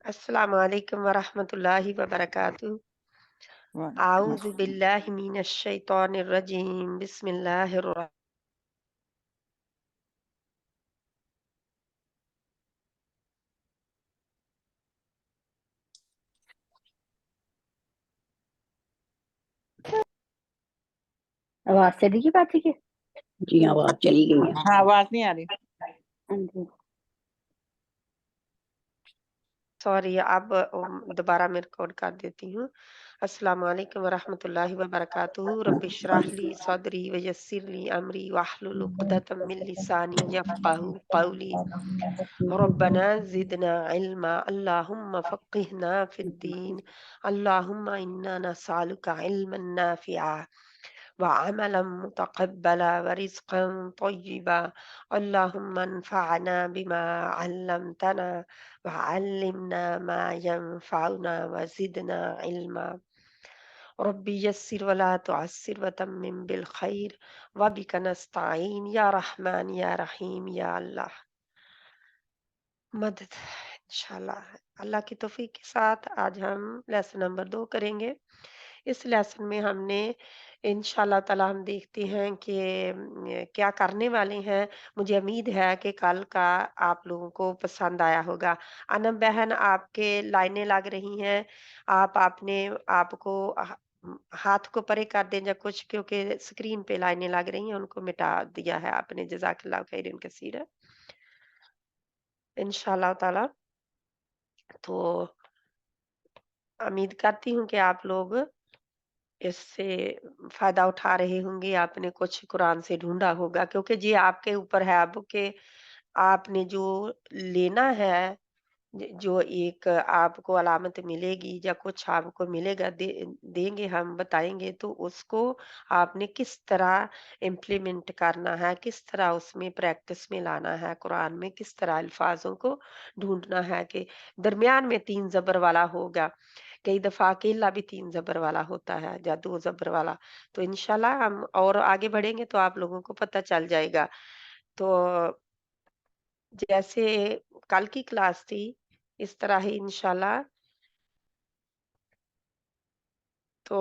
अस्सलाम वालेकुम वरहमतुल्लाहि वबरकातुह। वालेकुम आऊज़ु अस्सलाम। बिल्लाहि मिनश शैतानिर रजीम। बिस्मिल्लाहिर आवाज चली गई बाजी की? जी आवाज चली गई है। हाँ, आवाज नहीं आ रही। हाँ जी। सॉरी, अब दोबारा मैं रिकॉर्ड कर देती हूँ। अस्सलाम वालेकुम वरहमतुल्लाहि वबरकातुहू। रब्बि इश्रह ली सदरी वयस्सिर ली अमरी वाहलुल उक़दतम मिन लिसानी यफ़क़हू क़ौली। रब्बना ज़िदना इल्मा। अल्लाहुम्मा फ़क़्हिना फ़िद्दीन। अल्लाहुम्मा इन्ना नस्अलुका इल्मन नाफ़िआ وعملا متقبلا ورزقا طيبا اللهم انفعنا بما علمتنا وعلمنا ما ينفعنا وزدنا علما ربي يسر ولا تعسر وتمم بالخير وبك نستعين يا رحمن يا رحيم يا الله मदद इंशाल्लाह। अल्लाह की तौफीक के साथ आज हम लेसन नंबर 2 करेंगे। इस लेसन में हमने इंशाल्लाह ताला हम देखते हैं कि क्या करने वाले हैं। मुझे उम्मीद है कि कल का आप लोगों को पसंद आया होगा। अनम बहन, आपके लाइनें लग रही हैं। आप आपने आपको हाथ को परे कर दें या कुछ, क्योंकि स्क्रीन पे लाइनें लग रही हैं, उनको मिटा दिया है आपने। जज़ाकल्लाह खैरन कसीरा। इंशाल्लाह ताला तो उम्मीद करती हूँ कि आप लोग इससे फ़ायदा उठा रहे होंगे। आपने कुछ कुरान से ढूँढा होगा, क्योंकि ये आपके ऊपर है अब कि आपने जो लेना है, जो एक आपको अलामत मिलेगी या कुछ आपको मिलेगा, देंगे हम, बताएँगे, तो उसको आपने किस तरह इम्प्लीमेंट करना है, किस तरह उसमें प्रैक्टिस में लाना है, कुरान में किस तरह अल्फाज़ों को ढूँढना है कि दरमियान में 3 ज़बर वाला होगा। कई दफ़ा अकेला भी 3 ज़बर वाला होता है या 2 ज़बर वाला। तो इंशाल्लाह हम और आगे बढ़ेंगे तो आप लोगों को पता चल जाएगा। तो जैसे कल की क्लास थी, इस तरह ही इंशाल्लाह। तो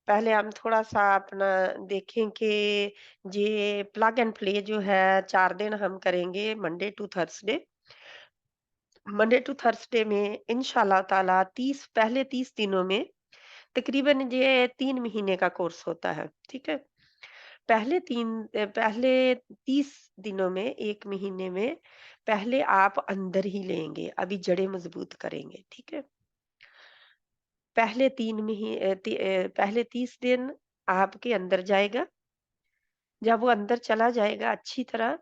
पहले हम थोड़ा-सा अपना देखें कि ये प्लग एंड प्ले जो है 4 दिन हम करेंगे, Monday to Thursday. Monday to Thursday में इंशाल्लाह ताला 30 दिनों में तकरीबन ये 3 महीने का कोर्स होता है, ठीक है? पहले 30 दिनों में, 1 महीने में पहले आप अंदर ही लेंगे, अभी जड़ें मज़बूत करेंगे, ठीक है? पहले 30 दिन आपके अंदर जाएगा। जब वो अंदर चला जाएगा अच्छी तरह,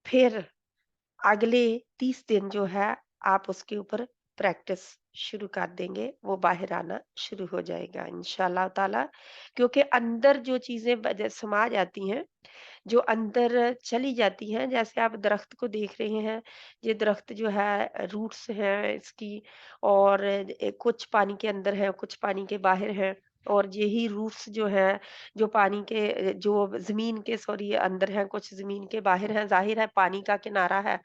फिर अगले 30 दिन जो है आप उसके ऊपर प्रैक्टिस शुरू कर देंगे, वो बाहर आना शुरू हो जाएगा इंशाल्लाह ताला। क्योंकि अंदर जो चीज़ें समा जाती हैं, जो अंदर चली जाती हैं, जैसे आप दरख्त को देख रहे हैं, ये दरख्त जो है रूट्स हैं इसकी, और कुछ पानी के अंदर है, कुछ पानी के बाहर है, और यही रूट्स जो है, जो पानी के जो जमीन के सॉरी अंदर है, कुछ जमीन के बाहर है। जाहिर है पानी का किनारा है,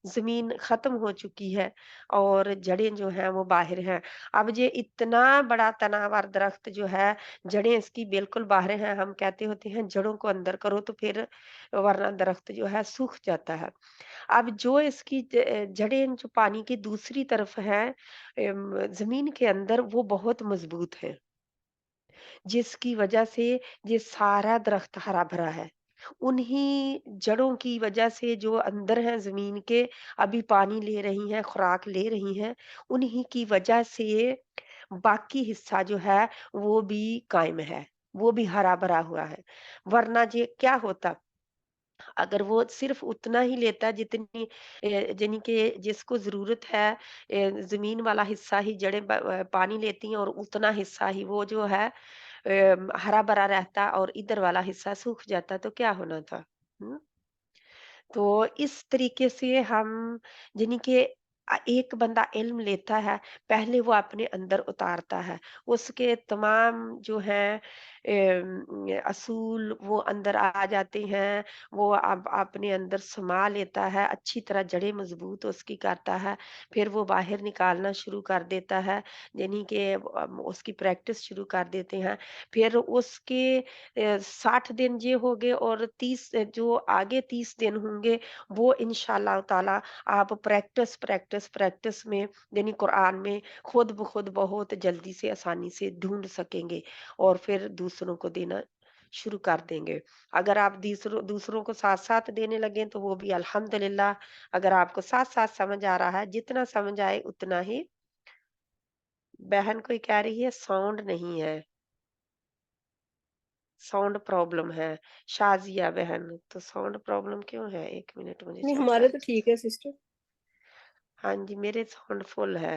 जमीन खत्म हो चुकी है और जड़ें जो हैं वो बाहर हैं। अब ये इतना बड़ा तनावर दरख्त जो है, जड़ें इसकी बिल्कुल बाहर हैं। हम कहते होते हैं जड़ों को अंदर करो तो फिर, वरना दरख्त जो है सूख जाता है। अब जो इसकी जड़ें जो पानी की दूसरी तरफ हैं, ज़मीन के अंदर, वो बहुत मज़बूत हैं, जिसकी वजह से ये सारा दरख्त हरा-भरा है। उन्हीं जड़ों की वजह से जो अंदर हैं ज़मीन के, अभी पानी ले रही हैं, खुराक ले रही हैं, उन्हीं की वजह से बाकी हिस्सा जो है वो भी कायम है, वो भी हरा-भरा हुआ है। वरना ये क्या होता, अगर वो सिर्फ़ उतना ही लेता जितनी यानी कि जिसको ज़रूरत है, ज़मीन वाला हिस्सा ही जड़ें पानी लेती हैं, और उतना हिस्सा ही वो जो है हरा-भरा रहता और इधर वाला हिस्सा सूख जाता, तो क्या होना था? हुँ? तो इस तरीके से हम यानी कि एक बंदा इल्म लेता है, पहले वो अपने अंदर उतारता है। उसके तमाम जो हैं असूल वो अंदर आ जाते हैं, वो अब अपने अंदर समा लेता है, अच्छी तरह जड़ें मज़बूत उसकी करता है, फिर वो बाहर निकालना शुरू कर देता है, यानी कि उसकी प्रैक्टिस शुरू कर देते हैं। फिर उसके 60 दिन ये हो गए और 30 जो आगे 30 दिन होंगे, वो इंशाअल्लाह ताला आप प्रैक्टिस, प्रैक्टिस, प्रैक्टिस में यानी कुरान में खुद ब खुद बहुत जल्दी से आसानी से ढूँढ सकेंगे और फिर दूसरों को देना शुरू कर देंगे। अगर आप दूसरों दूसरों को साथ-साथ देने लगें तो वो भी अल्हम्दुलिल्लाह, अगर आपको साथ-साथ समझ आ रहा है, जितना समझ आए उतना ही। बहन कोई कह रही है साउंड नहीं है, साउंड प्रॉब्लम है। शाज़िया बहन, तो साउंड प्रॉब्लम क्यों है? 1 मिनट मुझे नहीं, चेक हमारे कर। तो ठीक है सिस्टर। हाँ जी, मेरे साउंड फुल है।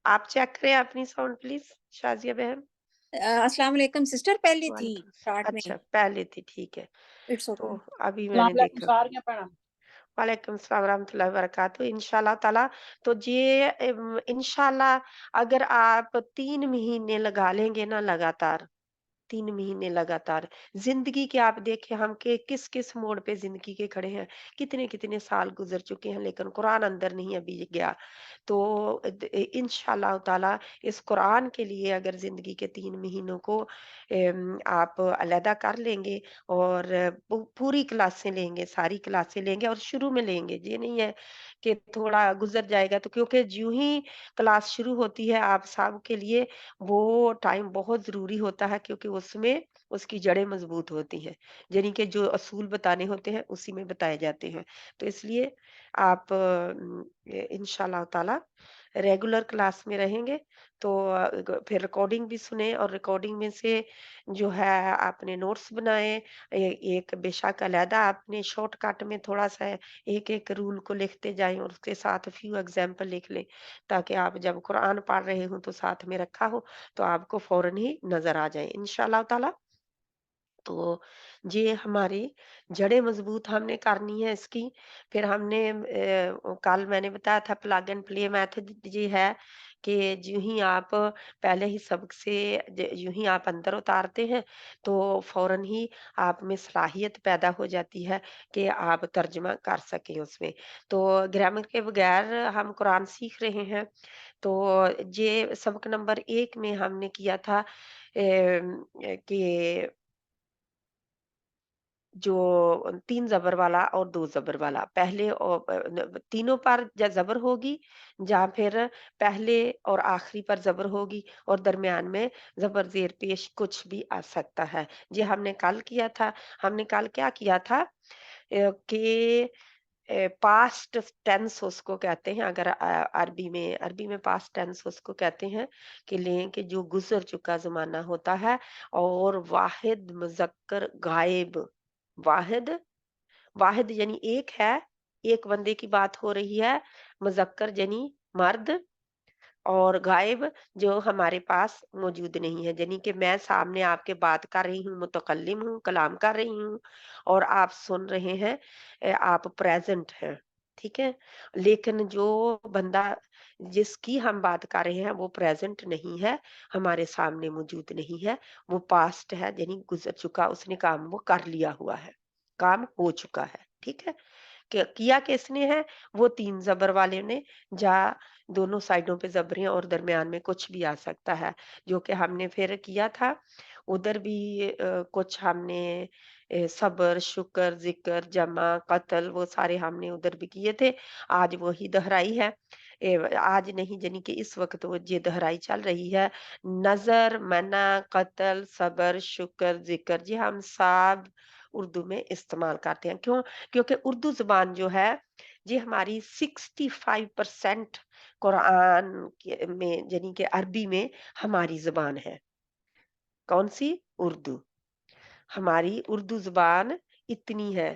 आप चेक करें अपनी साउंड प्लीज़, शाज़िया बहन। अस्सलाम वालेकुम सिस्टर, पहले थी वालेकुम स्टार्ट में। अच्छा, पहले थी, ठीक है। इट्स तो ओके। अभी सलाम मैंने अलैकुम देखा। सारियां भैणां। वालेकुम सलाम रहमतुल्लाहि व बरकातहू। इंशाअल्लाह ताला तो ये इंशाअल्लाह अगर आप 3 महीने लगा लेंगे ना लगातार, 3 महीने लगातार, ज़िंदगी के आप देखें हम के किस-किस मोड़ पे ज़िंदगी के खड़े हैं, कितने-कितने साल गुज़र चुके हैं लेकिन कुरान अंदर नहीं अभी गया। तो इंशाअल्लाह ताला इस कुरान के लिए अगर ज़िंदगी के 3 महीनों को आप अलहदा कर लेंगे और पूरी क्लासें लेंगे, सारी क्लासें लेंगे और शुरू में लेंगे। ये नहीं है कि थोड़ा गुज़र जाएगा तो क्योंकि ज्यों ही क्लास शुरू होती है आप सब के लिए वो टाइम बहुत ज़रूरी होता है क्योंकि उसमें उसकी जड़ें मज़बूत होती हैं। यानी कि जो असूल बताने होते हैं उसी में बताए जाते हैं। तो इसलिए आप इंशाअल्लाह ताला रेगुलर क्लास में रहेंगे तो फिर रिकॉर्डिंग भी सुने और रिकॉर्डिंग में से जो है आपने नोट्स बनाए। एक बेशक अलहदा आपने शॉर्टकट में थोड़ा-सा एक-एक रूल को लिखते जाएँ और उसके साथ फ्यू एग्ज़ाम्पल लिख लें, ताकि आप जब कुरान पढ़ रहे हों तो साथ में रखा हो, तो आपको फ़ौरन ही नज़र आ जाए इंशाअल्लाह ताला। तो ये हमारी जड़ें मज़बूत हमने करनी है इसकी। फिर हमने कल मैंने बताया था प्लग एंड प्ले मेथड ये है कि यूँ ही आप पहले ही सबक से यूँ ही आप अंदर उतारते हैं, तो फ़ौरन ही आप में सलाहियत पैदा हो जाती है कि आप तर्जुमा कर सकें उसमें। तो ग्रामर के बगैर हम कुरान सीख रहे हैं, तो ये सबक नंबर 1 में हमने किया था कि जो 3 ज़बर वाला और 2 ज़बर वाला, पहले तीनों पर या ज़बर होगी या फिर पहले और आखिरी पर ज़बर होगी और दरमियान में ज़बर ज़ेर पेश कुछ भी आ सकता है। ये हमने कल किया था। हमने कल क्या किया था कि पास्ट टेंस उसको कहते हैं अगर अरबी में पास्ट टेंस उसको कहते हैं कि लें कि जो गुज़र चुका ज़माना होता है और वाहिद मुज़क्कर गायब वाहिद वाहिद यानी एक है, एक बंदे की बात हो रही है, मुज़क्कर यानी मर्द और गायब जो हमारे पास मौजूद नहीं है। यानी कि मैं सामने आपके बात कर रही हूँ, मुतकल्लिम हूँ, कलाम कर रही हूँ और आप सुन रहे हैं, आप प्रेज़ेंट हैं, ठीक है? लेकिन जो बंदा जिसकी हम बात कर रहे हैं वो प्रेज़ेंट नहीं है, हमारे सामने मौजूद नहीं है, वो पास्ट है यानी गुज़र चुका, उसने काम वो कर लिया हुआ है, काम हो चुका है, ठीक है? किया किसने है? वो 3 ज़बर वाले ने जा दोनों साइडों पे ज़बरें और दरमियान में कुछ भी आ सकता है, जो कि हमने फिर किया था। उधर भी कुछ हमने सब्र, शुक्र, ज़िक्र, जमा, कत्ल वो सारे हमने उधर भी किए थे। आज वही दोहराई है। आज नहीं यानी कि इस वक़्त वो ये दोहराई चल रही है। नज़र, मना, कत्ल, सब्र, शुक्र, ज़िक्र ये हम सब उर्दू में इस्तेमाल करते हैं। क्यों? क्योंकि उर्दू ज़ुबान जो है, ये हमारी 65% कुरान के में यानी कि अरबी में हमारी ज़ुबान है। कौन-सी? उर्दू। हमारी उर्दू ज़ुबान इतनी है।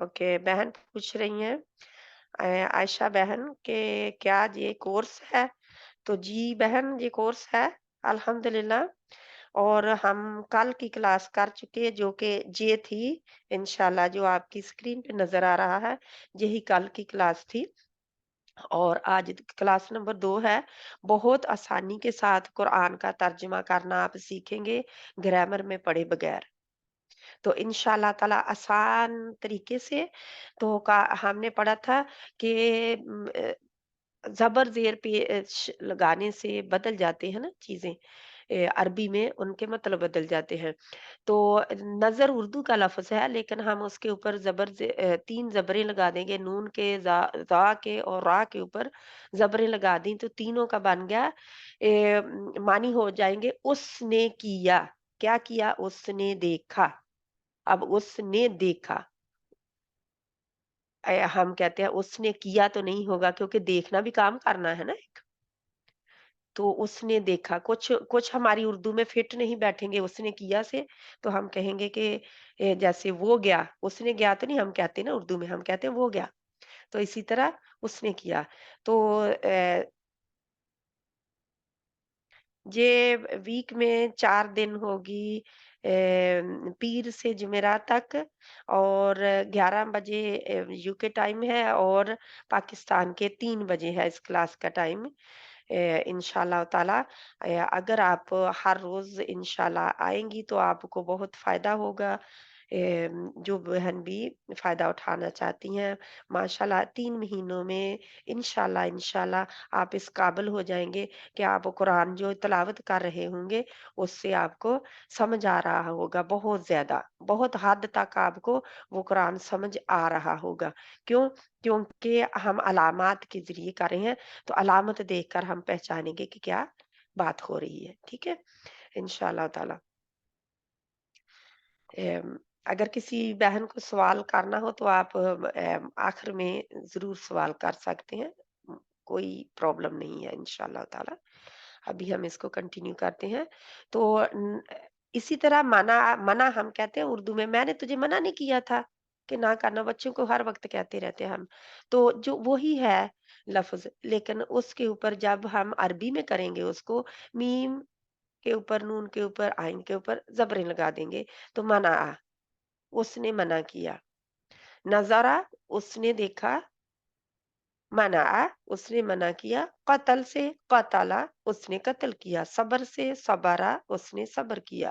ओके, बहन पूछ रही हैं आयशा बहन कि क्या ये कोर्स है? तो जी बहन ये कोर्स है, अल्हम्दुलिल्लाह। اور ہم کل کی کلاس کر چکے جو کہ یہ تھی انشاءاللہ جو آپ کی اسکرین پہ نظر آ رہا ہے، یہی کل کی کلاس تھی اور آج کلاس نمبر 2 ہے۔ بہت آسانی کے ساتھ قرآن کا ترجمہ کرنا آپ سیکھیں گے گرامر میں پڑھے بغیر۔ تو انشاءاللہ تعالی آسان طریقے سے تو ہم نے پڑھا تھا کہ زبر زیر پیش لگانے سے بدل جاتے ہیں نا چیزیں، عربی میں ان کے مطلب بدل جاتے ہیں۔ تو نظر اردو کا لفظ ہے لیکن ہم اس کے اوپر 3 زبریں لگا دیں گے، نون کے، ذا کے اور را کے اوپر زبریں لگا دیں تو تینوں کا بن گیا معنی ہو جائیں گے اس نے کیا۔ کیا کیا؟ اس نے دیکھا۔ اب اس نے دیکھا، ہم کہتے ہیں اس نے کیا تو نہیں ہوگا کیونکہ دیکھنا بھی کام کرنا ہے نا ایک۔ تو اس نے دیکھا، کچھ ہماری اردو میں فٹ نہیں بیٹھیں گے اس نے کیا سے، تو ہم کہیں گے کہ جیسے وہ گیا، اس نے گیا تو نہیں ہم کہتے نا اردو میں، ہم کہتے ہیں وہ گیا، تو اسی طرح اس نے کیا۔ تو یہ ویک میں 4 دن ہوگی، پیر سے جمعرات تک، اور 11 بجے یوکے ٹائم ہے اور پاکستان کے 3 بجے ہے اس کلاس کا ٹائم۔ انشاءاللہ تعالی اگر آپ ہر روز انشاءاللہ آئیں گی تو آپ کو بہت فائدہ ہوگا۔ جو بہن بھی فائدہ اٹھانا چاہتی ہیں ماشاءاللہ 3 مہینوں میں انشاءاللہ آپ اس قابل ہو جائیں گے کہ آپ قرآن جو تلاوت کر رہے ہوں گے اس سے آپ کو سمجھ آ رہا ہوگا، بہت زیادہ، بہت حد تک آپ کو وہ قرآن سمجھ آ رہا ہوگا۔ کیونکہ ہم علامات کے ذریعے کر رہے ہیں تو علامت دیکھ کر ہم پہچانیں گے کہ کیا بات ہو رہی ہے، ٹھیک ہے انشاءاللہ تعالی۔ اگر کسی بہن کو سوال کرنا ہو تو آپ آخر میں ضرور سوال کر سکتے ہیں، کوئی پرابلم نہیں ہے انشاءاللہ تعالی۔ ابھی ہم اس کو کنٹینیو کرتے ہیں۔ تو اسی طرح منع ہم کہتے ہیں اردو میں نے تجھے منع نہیں کیا تھا کہ نہ کرنا، بچوں کو ہر وقت کہتے رہتے ہیں ہم، تو جو وہی ہے لفظ، لیکن اس کے اوپر جب ہم عربی میں کریں گے اس کو میم کے اوپر، نون کے اوپر، آئین کے اوپر زبریں لگا دیں گے تو منع، اس نے منع کیا۔ نظرہ، اس نے دیکھا، منع، اس نے منع کیا۔ قتل سے قتلا، اس نے قتل کیا۔ صبر سے صبرا، اس نے صبر کیا۔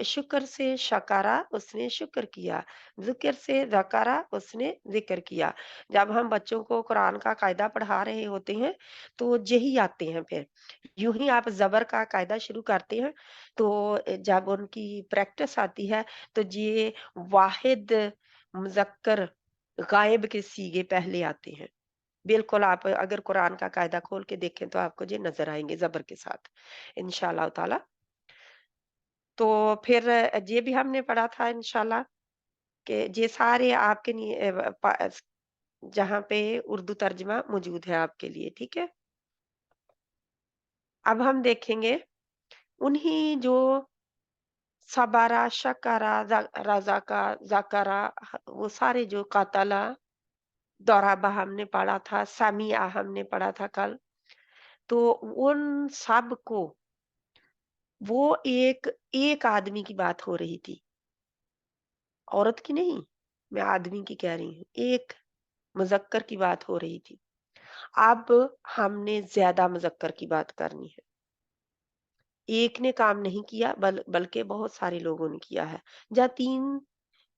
شکر سے شکرا، اس نے شکر کیا۔ ذکر سے ذکرا، اس نے ذکر کیا۔ جب ہم بچوں کو قرآن کا قاعدہ پڑھا رہے ہوتے ہیں تو یہی آتے ہیں، پھر یوں ہی آپ زبر کا قاعدہ شروع کرتے ہیں تو جب ان کی پریکٹس آتی ہے تو یہ واحد مذکر غائب کے صیغے پہلے آتے ہیں۔ بالکل آپ اگر قرآن کا قاعدہ کھول کے دیکھیں تو آپ کو یہ نظر آئیں گے زبر کے ساتھ انشاءاللہ تعالی۔ تو پھر یہ بھی ہم نے پڑھا تھا انشاءاللہ کہ یہ سارے آپ کے جہاں پہ اردو ترجمہ موجود ہے آپ کے لیے، ٹھیک ہے۔ اب ہم دیکھیں گے انہی جو صبرا، شکرا، رضا کا، ذکرا، وہ سارے جو قاتلہ، دورابہ ہم نے پڑھا تھا، سمیعہ ہم نے پڑھا تھا کل، تو ان سب کو وہ ایک آدمی کی بات ہو رہی تھی، عورت کی نہیں، میں آدمی کی کہہ رہی ہوں، ایک مذکر کی بات ہو رہی تھی۔ اب ہم نے زیادہ مذکر کی بات کرنی ہے، ایک نے کام نہیں کیا بلکہ بہت سارے لوگوں نے کیا ہے، یا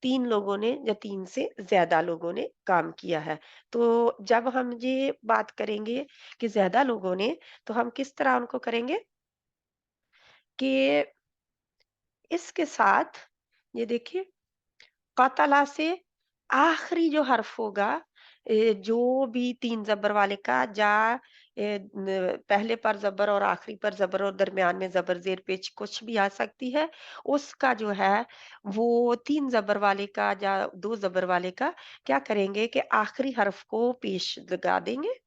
تین لوگوں نے یا 3 سے زیادہ لوگوں نے کام کیا ہے۔ تو جب ہم یہ بات کریں گے کہ زیادہ لوگوں نے، تو ہم کس طرح ان کو کریں گے کہ اس کے ساتھ یہ دیکھیے قاتلہ سے آخری جو حرف ہوگا، جو بھی 3 زبر والے کا، جا پہلے پر زبر اور آخری پر زبر اور درمیان میں زبر زیر پیش کچھ بھی آ سکتی ہے، اس کا جو ہے وہ 3 زبر والے کا یا 2 زبر والے کا کیا کریں گے کہ آخری حرف کو پیش لگا دیں گے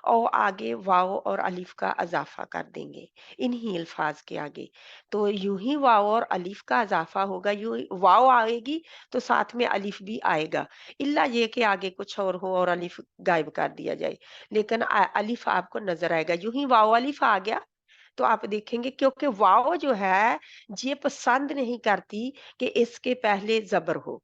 اور آگے واو اور الف کا اضافہ کر دیں گے انہی الفاظ کے آگے۔ تو یوں ہی واو اور الف کا اضافہ ہوگا، یوں واو آئے گی تو ساتھ میں الف بھی آئے گا، الا یہ کہ آگے کچھ اور ہو اور الف غائب کر دیا جائے، لیکن الف آپ کو نظر آئے گا۔ یوں ہی واو الف آ گیا तो आप देखेंगे क्योंकि वाव जो है ये पसंद नहीं करती कि इसके पहले ज़बर हो।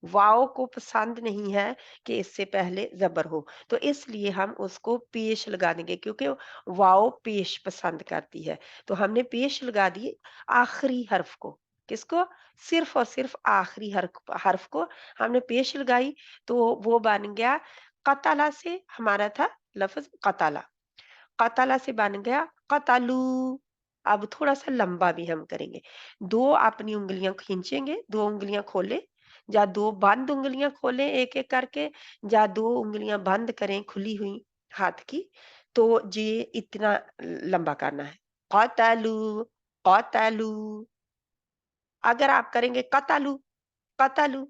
वाव को पसंद नहीं है कि इससे पहले ज़बर हो, तो इसलिए हम उसको पेश लगा देंगे क्योंकि वाव पेश पसंद करती है। तो हमने पेश लगा दी आखिरी हर्फ को। किसको? सिर्फ़ और सिर्फ़ आखिरी हर्फ को हमने पेश लगाई, तो वो बन गया क़तला से हमारा था लफ़्ज़ क़तला। क़तला से बन गया क़तलू। अब थोड़ा-सा लंबा भी हम करेंगे। 2 अपनी उँगलियाँ खींचेंगे, 2 उँगलियाँ खोलें या 2 बंद उँगलियाँ खोलें एक-एक करके, या 2 उँगलियाँ बंद करें खुली हुई हाथ की, तो ये इतना लंबा करना है। क़तलू, क़तलू। अगर आप करेंगे क़तलू, क़तलू,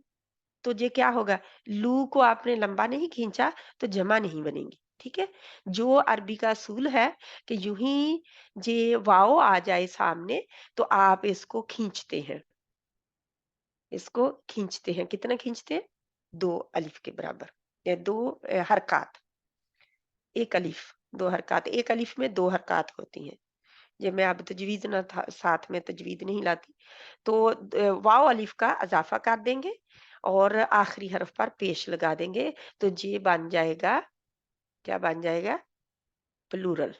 तो ये क्या होगा? लू को आपने लंबा नहीं खींचा तो जमा नहीं बनेगी, ठीक है? जो अरबी का असूल है कि यूं ही जे वाव आ जाए सामने तो आप इसको खींचते हैं, इसको खींचते हैं। कितना खींचते हैं? 2 अलिफ के बराबर या 2 हरकत। 1 अलिफ, 2 हरकत। 1 अलिफ में 2 हरकत होती हैं। ये मैं अब तजवीज़ ना था साथ में तजवीज़ नहीं लाती। तो वाव अलिफ का इज़ाफ़ा कर देंगे और आखिरी हर्फ पर पेश लगा देंगे, तो ये बन जाएगा, क्या बन जाएगा? प्लूरल,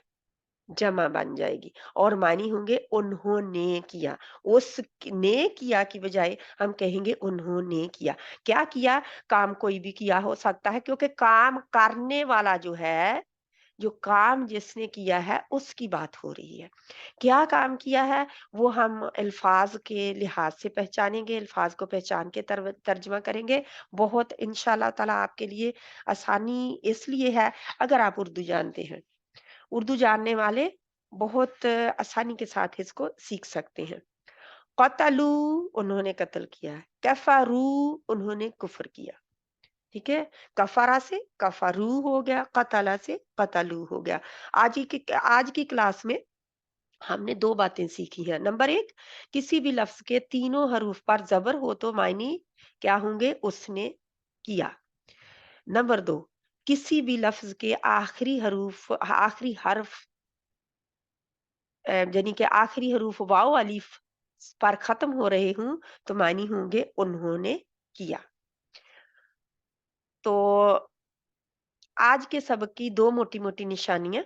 जमा बन जाएगी और मानी होंगे उन्होंने किया। ने किया की बजाय हम कहेंगे उन्होंने किया। क्या किया? काम कोई भी किया हो सकता है क्योंकि काम करने वाला जो है, जो काम जिसने किया है उसकी बात हो रही है। क्या काम किया है वो हम अल्फाज के लिहाज से पहचानेंगे, अल्फाज को पहचान के तर्जमा करेंगे। बहुत इंशाल्लाह ताला आपके लिए आसानी इसलिए है अगर आप उर्दू जानते हैं। उर्दू जानने वाले बहुत आसानी के साथ इसको सीख सकते हैं। क़तलू उन्होंने कत्ल किया है, कफ़रू उन्होंने कुफ्र किया। ठीक है? कफ़रा से कफ़रू हो गया, क़तला से क़तलू हो गया। आज की क्लास में हमने 2 बातें सीखी हैं। नंबर 1, किसी भी लफ्ज़ के तीनों हरूफ पर ज़बर हो तो मायने क्या होंगे? उसने किया। नंबर 2, किसी भी लफ्ज़ के आखिरी हर्फ यानी कि आखिरी हरूफ वाव अलिफ पर ख़त्म हो रहे हों तो मानी होंगे उन्होंने किया। तो आज के सबक की 2 मोटी-मोटी निशानियाँ,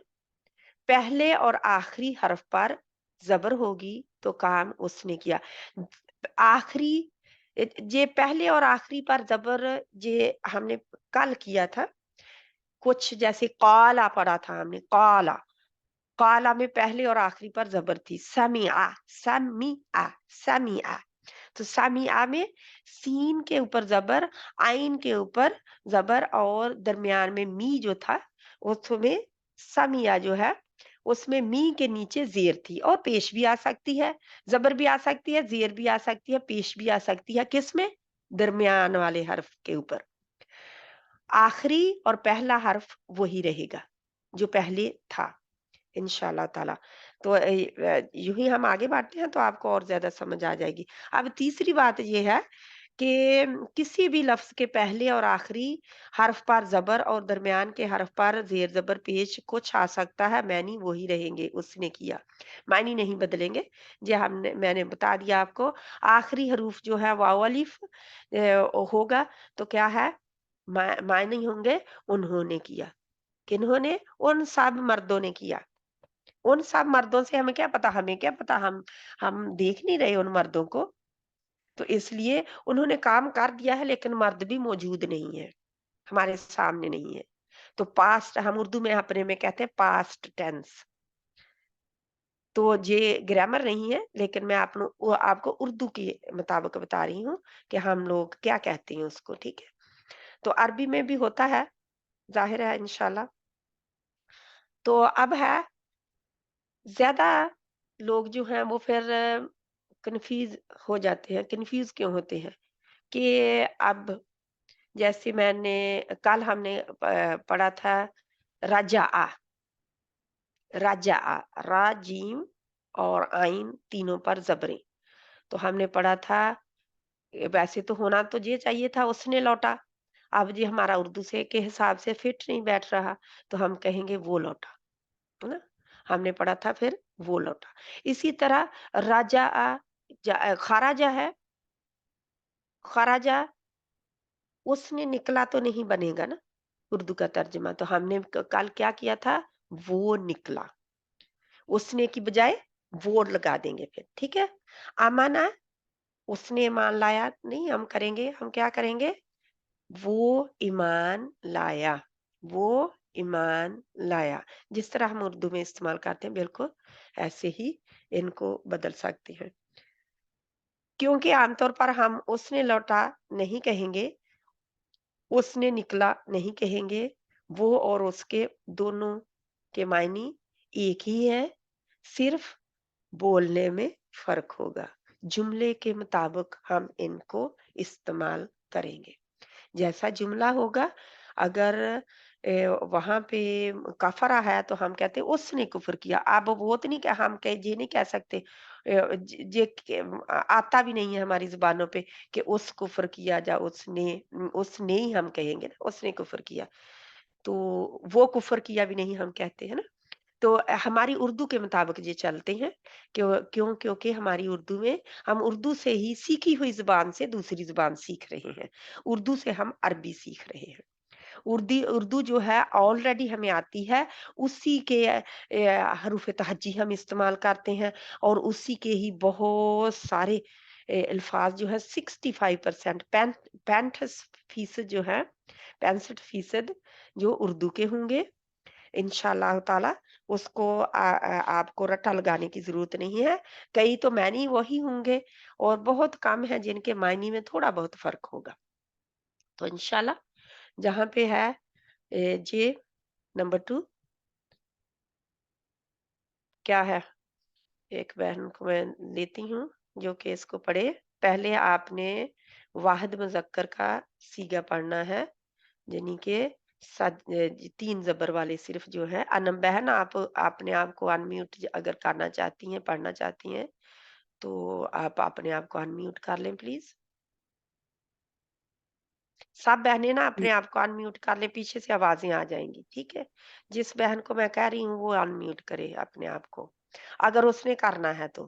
पहले और आखिरी हर्फ पर ज़बर होगी तो काम उसने किया। आखिरी जे पहले और आखिरी पर ज़बर जे हमने कल किया था, कुछ जैसे क़ाला पढ़ा था हमने, क़ाला। क़ाला में पहले और आखिरी पर ज़बर थी। समिआ, समिआ, समिआ। तो समिआ में सीन के ऊपर ज़बर, आइन के ऊपर ज़बर और दरमियान में मी जो था, उसमें समिया जो है, उसमें मी के नीचे ज़ेर थी और पेश भी आ सकती है, ज़बर भी आ सकती है, ज़ेर भी आ सकती है, पेश भी आ सकती है। किसमें? दरमियान वाले हर्फ के ऊपर। आखिरी और पहला हर्फ वही रहेगा, जो पहले था। इंशाल्लाह ताला। तो यूँ ही हम आगे बढ़ते हैं तो आपको और ज़्यादा समझ आ जाएगी। अब तीसरी बात ये है कि किसी भी लफ्ज़ के पहले और आखिरी हर्फ पर ज़बर और दरमियान के हर्फ पर ज़ेर ज़बर पेश कुछ आ सकता है, मानी वही रहेंगे, उसने किया। मानी नहीं बदलेंगे। मैंने बता दिया आपको। आखिरी हरूफ जो है वाव अलिफ होगा तो क्या है? मानी होंगे उन्होंने किया। किन्होंने? उन सब मर्दों ने किया। उन सब मर्दों से हमें क्या पता, हम देख नहीं रहे उन मर्दों को, तो इसलिए उन्होंने काम कर दिया है लेकिन मर्द भी मौजूद नहीं है, हमारे सामने नहीं है। तो पास्ट हम उर्दू में अपने में कहते हैं पास्ट टेंस। तो ये ग्रामर नहीं है लेकिन मैं आपको उर्दू के मुताबिक बता रही हूँ कि हम लोग क्या कहते हैं उसको, ठीक है? तो अरबी में भी होता है, ज़ाहिर है इंशाल्लाह। तो अब है ज़्यादा लोग जो हैं वो फिर कन्फ्यूज़ हो जाते हैं। कन्फ्यूज़ क्यों होते हैं? कि अब जैसे कल हमने पढ़ा था रजाअ, रजाअ, रा, जीम और आइन तीनों पर ज़बरें। तो हमने पढ़ा था वैसे तो होना तो ये चाहिए था उसने लौटा। अब ये हमारा उर्दू से के हिसाब से फिट नहीं बैठ रहा, तो हम कहेंगे वो लौटा। है ना? ہم نے پڑھا تھا، پھر وہ لوٹا. اسی طرح خراجہ ہے، خراجہ اس نے نکلا تو نہیں بنے گا نا اردو کا ترجمہ. تو ہم نے کل کیا کیا تھا، وہ نکلا، اس نے کی بجائے وہ لگا دیں گے پھر. ٹھیک ہے. امانا، اس نے ایمان لایا نہیں، ہم کریں گے، ہم کیا کریں گے، وہ ایمان لایا، وہ ایمان لایا. جس طرح ہم اردو میں استعمال کرتے ہیں بالکل ایسے ہی ان کو بدل سکتے ہیں. کیونکہ عام طور پر ہم اس نے لوٹا نہیں کہیں گے، اس نے نکلا نہیں کہیں گے. وہ اور اس کے دونوں کے معنی ایک ہی ہے، صرف بولنے میں فرق ہوگا. جملے کے مطابق ہم ان کو استعمال کریں گے. جیسا جملہ ہوگا، اگر وہاں پہ کفرا ہے تو ہم کہتے ہیں اس نے کفر کیا. اب وہ تو نہیں کہ ہم یہ نہیں کہہ سکتے، آتا بھی نہیں ہے ہماری زبانوں پہ کہ اس کفر کیا، جا اس نے ہی ہم کہیں گے نا، اس نے کفر کیا. تو وہ کفر کیا بھی نہیں ہم کہتے ہیں نا. تو ہماری اردو کے مطابق یہ چلتے ہیں. کیونکہ ہماری اردو میں ہم اردو سے ہی سیکھی ہوئی زبان سے دوسری زبان سیکھ رہے ہیں. اردو سے ہم عربی سیکھ رہے ہیں. اردو جو ہے آلریڈی ہمیں آتی ہے، اسی کے حروف تہجی ہم استعمال کرتے ہیں، اور اسی کے ہی بہت سارے الفاظ جو ہے 65% 65% جو ہے 65% جو اردو کے ہوں گے انشاءاللہ تعالی. اس کو آپ کو رٹا لگانے کی ضرورت نہیں ہے. کئی تو معنی وہی ہوں گے اور بہت کم ہے جن کے معنی میں تھوڑا بہت فرق ہوگا. تو انشاءاللہ جہاں پہ ہے جی نمبر 2 کیا ہے، ایک بہن کو میں لیتی ہوں جو کہ اس کو پڑھے. پہلے آپ نے واحد مذکر کا سیگا پڑھنا ہے، یعنی کہ 3 زبر والے صرف جو ہے. انم بہن آپ اپنے آپ کو انمیوٹ اگر کرنا چاہتی ہیں، پڑھنا چاہتی ہیں تو آپ اپنے آپ کو انمیوٹ کر لیں پلیز. سب بہنیں نا اپنے آپ کو انمیوٹ کر لیں، پیچھے سے آوازیں آ جائیں گی. ٹھیک ہے. جس بہن کو میں کہہ رہی ہوں وہ انمیوٹ کرے اپنے آپ کو، اگر اس نے کرنا ہے تو.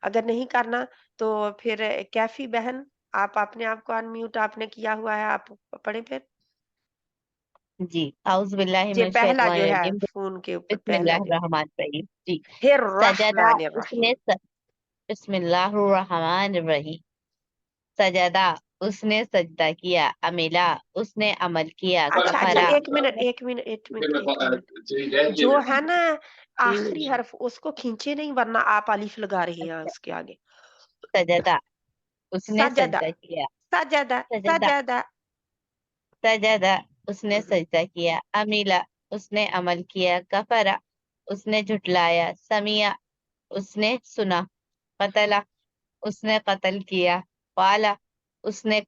اگر نہیں کرنا تو پھر کیفی بہن آپ اپنے آپ کو انمیوٹ آپ نے کیا ہوا ہے، آپ پڑھیں پھر. جی اعوذ باللہ من یہ پہلا الشیطان جو ہے الرجیم، فون کے اوپر بسم پہلا اللہ جو الرحمن الرحیم. جی پھر سجدہ الرحمن اس الرحیم. نے بسم اللہ الرحمن الرحیم. سجدہ اس نے سجدہ کیا، عملہ اس نے عمل کیا، اچھا کفرا ایک منٹ جو ہے نا آخری حرف اس کو کھینچے نہیں، ورنہ آپ الف لگا رہے ہیں اس کے آگے. سجدہ اس نے سجدہ سجدہ کیا، سجدہ سجدہ سجدہ سجدہ اس نے سجدہ کیا، عملہ اس نے عمل کیا، کفرا اس نے جھٹلایا، سمیع اس نے سنا، قتلا اس نے قتل کیا، قالا اس نے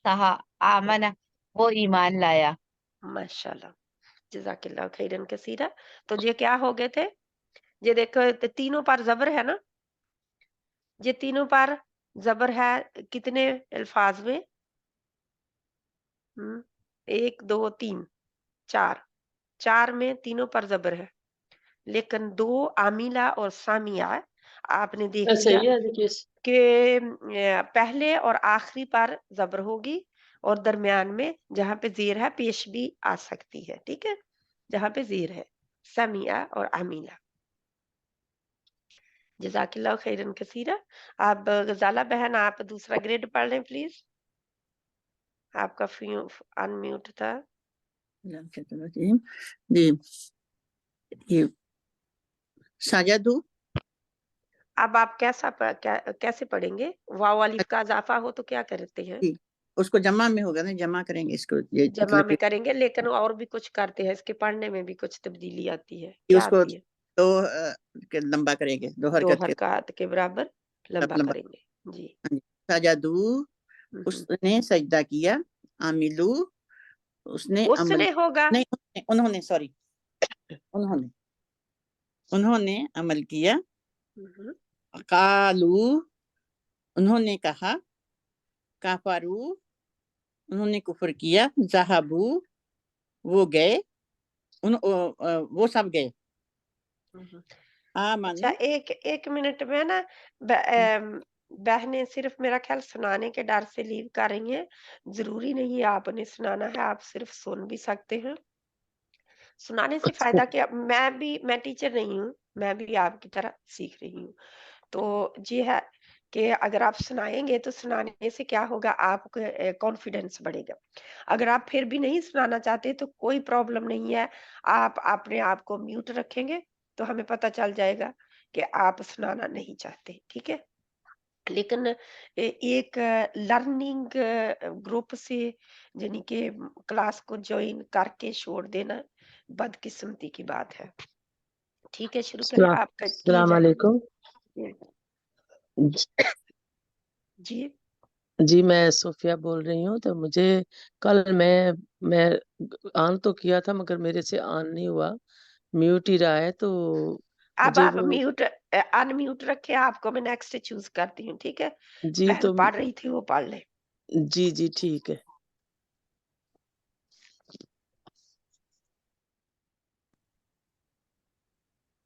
کہا، آمنا وہ ایمان لایا. ماشاءاللہ جزاک اللہ خیرن کثیرہ. تو یہ کیا ہو گئے تھے، یہ دیکھو تینوں پر زبر ہے نا، یہ تینوں پر زبر ہے کتنے الفاظ میں، 1 2 3 4 میں تینوں پر زبر ہے، لیکن 2 عاملہ اور سامیہ آپ نے دیکھ لیا کہ پہلے اور آخری پر زبر ہوگی، اور درمیان میں جہاں پہ زیر ہے پیش بھی آ سکتی ہے. ٹھیک ہے. جہاں پہ زیر ہے سمیہ اور عاملہ. جزاک اللہ خیرن کثیرہ. اب غزالہ بہن آپ دوسرا گریڈ پڑھ لیں پلیز، آپ کا انمیوٹ تھا. جی یہ سجدو اب آپ کیسے پڑھیں گے، واو الف کا اضافہ ہو تو کیا کرتے ہیں، اس کو جمع میں ہوگا نا، جمع کریں گے اس کو، یہ جمع میں کریں گے، لیکن اور بھی کچھ کرتے ہیں، اس کے پڑھنے میں بھی کچھ تبدیلی آتی ہے. کیا اس کو آتی ہے، 2 لمبا کریں گے، 2 2 حرکت کے حرکات کے برابر لمبا لمبا. کریں گے. جی. سجدو اس نے سجدہ کیا، عاملو اس نے اس عمل نے ہوگا، نہیں انہوں نے سوری انہوں نے عمل کیا، قالو انہوں نے کہا، کافرو انہوں نے کفر کیا، ذہبو وہ گئے، وہ سب گئے، हम्म। आमनु अच्छा, एक मिनट में ना बहनें सिर्फ मेरा ख्याल सुनाने के डर से लीव कर रही हैं। जरूरी नहीं है आपने सुनाना है, आप सिर्फ सुन भी सकते हैं। सुनाने से फायदा क्या, मैं टीचर नहीं हूँ, मैं भी आपकी तरह सीख रही हूँ। तो ये है कि अगर आप सुनाएंगे तो सुनाने से क्या होगा, आपका कॉन्फिडेंस बढ़ेगा। अगर आप फिर भी नहीं सुनाना चाहते तो कोई प्रॉब्लम नहीं है, आप अपने आप को म्यूट रखेंगे तो हमें पता चल जाएगा कि आप सुनाना नहीं चाहते, ठीक है। लेकिन एक लर्निंग ग्रुप से यानी कि क्लास को ज्वाइन करके छोड़ देना बदकिस्मती की बात है। ठीक है, शुरू करें, आपका किए अस्सलाम जाए। वालेकुम। जी जी मैं सोफिया बोल रही हूँ। तो मुझे कल मैं ऑन तो किया था मगर मेरे से ऑन नहीं हुआ, म्यूट ही रहा है। तो अब मुझे आप वो म्यूट अनम्यूट रखे, आपको मैं नेक्स्ट चूज करती हूँ, ठीक है। जी बहन तो पढ़ रही थी, वो पढ़ ले। जी ठीक है।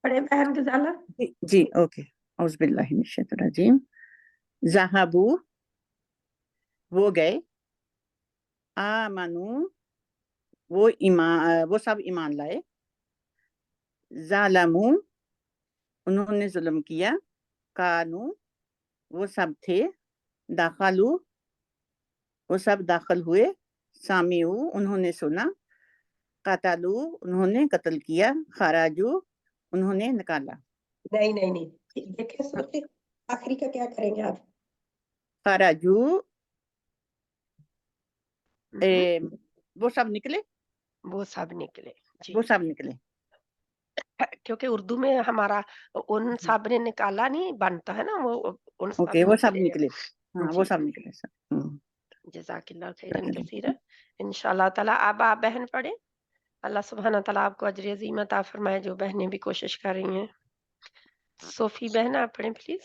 पढ़े बहन गजाला। जी ओके। औज़ुबिल्लाहि मिनश्शैतानिर्रजीम। ज़हाबू वो गए, आमनु वो सब ईमान लाए, ज़ालमू उन्होंने जुल्म किया, कानू वो सब थे, दाखलू वो सब दाखिल हुए, सामिऊ उन्होंने सुना, कतलू उन्होंने कत्ल किया, खराजू उन्होंने निकाला। नहीं नहीं नहीं, देखिए सोचिए आखिरी का क्या करेंगे आप। खराजू हम्म, वो सब निकले, वो सब निकले जी। वो सब निकले। क्योंकि उर्दू में हमारा उन सब ने निकाला नहीं बनता है ना, वो उन सब ओके वो सब निकले। निकले, हाँ वो जी सब निकले सब। जज़ाकिल्लाह खैरन कसीरा। इंशाअल्लाह ताला अब आप बहन पढ़े। अल्लाह सुब्हाना ताला आपको अजर अज़ीम अता फरमाए, जो बहनें भी कोशिश कर रही हैं। सोफी बहन आप पढ़ें प्लीज।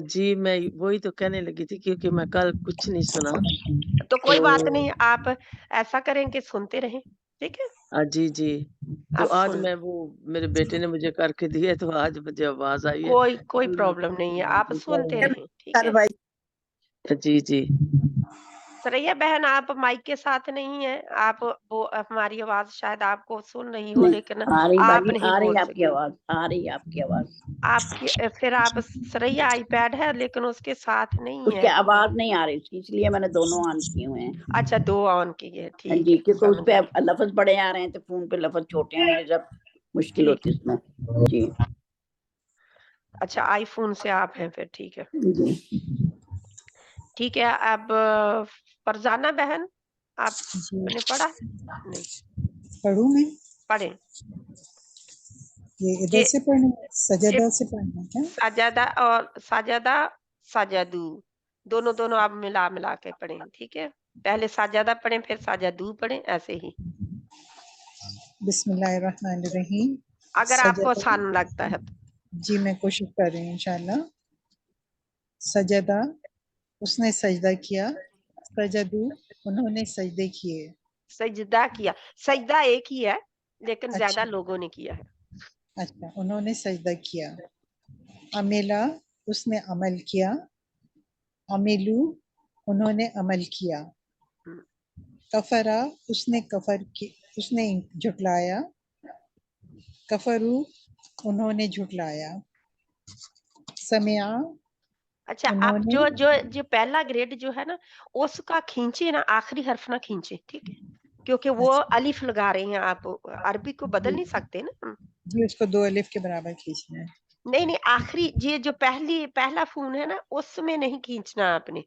जी मैं वही तो कहने लगी थी क्योंकि मैं कल कुछ नहीं सुना। तो कोई बात तो नहीं, आप ऐसा करें कि सुनते रहें, ठीक है। जी तो आप आज सुन, मैं वो मेरे बेटे ने मुझे करके दिए तो आज मुझे आवाज आई है। कोई प्रॉब्लम नहीं है, आप सुनते रहें, ठीक है। जी सरैया बहन आप माइक के साथ नहीं है, आप वो हमारी आवाज शायद आपको सुन रही हो नहीं लेकिन आ रही आप बाजी, नहीं आ रही बोल है आपकी सकती। आवाज, आ रही है आपकी आवाज। आपकी फिर आप सरैया आईपैड है लेकिन उसके साथ नहीं उसके है। आवाज नहीं आ रही उसकी, इसलिए मैंने दोनों ऑन किए हुए हैं। अच्छा, 2 ऑन की है, हाँ ठीक जी, है, क्योंकि उस समझ पे गई। लफ्ज बड़े आ रहे हैं तो फोन पे लफ्ज छोटे हैं, मुझे जब मुश्किल ठीक, होती है उसमें। जी अच्छा आईफोन से आप हैं फिर, ठीक है। जी ठीक है, अब फरजाना बहन आपने पढ़ा? नहीं, पढ़ूं मैं? पढ़े। ये इधर ये से पढ़ना है, ये सजदा से पढ़ना है क्या? साजदा और साजदा साजदू दोनों आप मिला मिला के पढ़ें, ठीक है। पहले साजदा पढ़ें फिर साजदू पढ़ें, ऐसे ही बिस्मिल्लाहिर्रहमानिर्रहीम। अगर आपको सजदा, आसान लगता है तो। जी मैं कोशिश कर रही हूँ इंशाल्लाह। सजदा उसने सजदा किया, सजदू उन्होंने सजदे किए। सजदा किया, सजदा एक ही है लेकिन ज्यादा अच्छा लोगों ने किया है। अच्छा, उन्होंने सजदा किया। अमिला उसने अमल किया, अमिलू उन्होंने अमल किया। हम्म, कफरा उसने झुटलाया, कफरू उन्होंने झुटलाया। समिया अच्छा, आप उन्होंने, जो पहला ग्रेड जो है ना उसका खींचे ना, आखिरी हर्फ ना खींचे, ठीक है, क्योंकि वो अच्छा अलिफ लगा रहे हैं, आप अरबी को बदल जी नहीं सकते ना। जी, उसको 2 अलिफ के बराबर खींचना है। नहीं आखिरी ये जो पहला फून है ना उसमें नहीं खींचना आपने।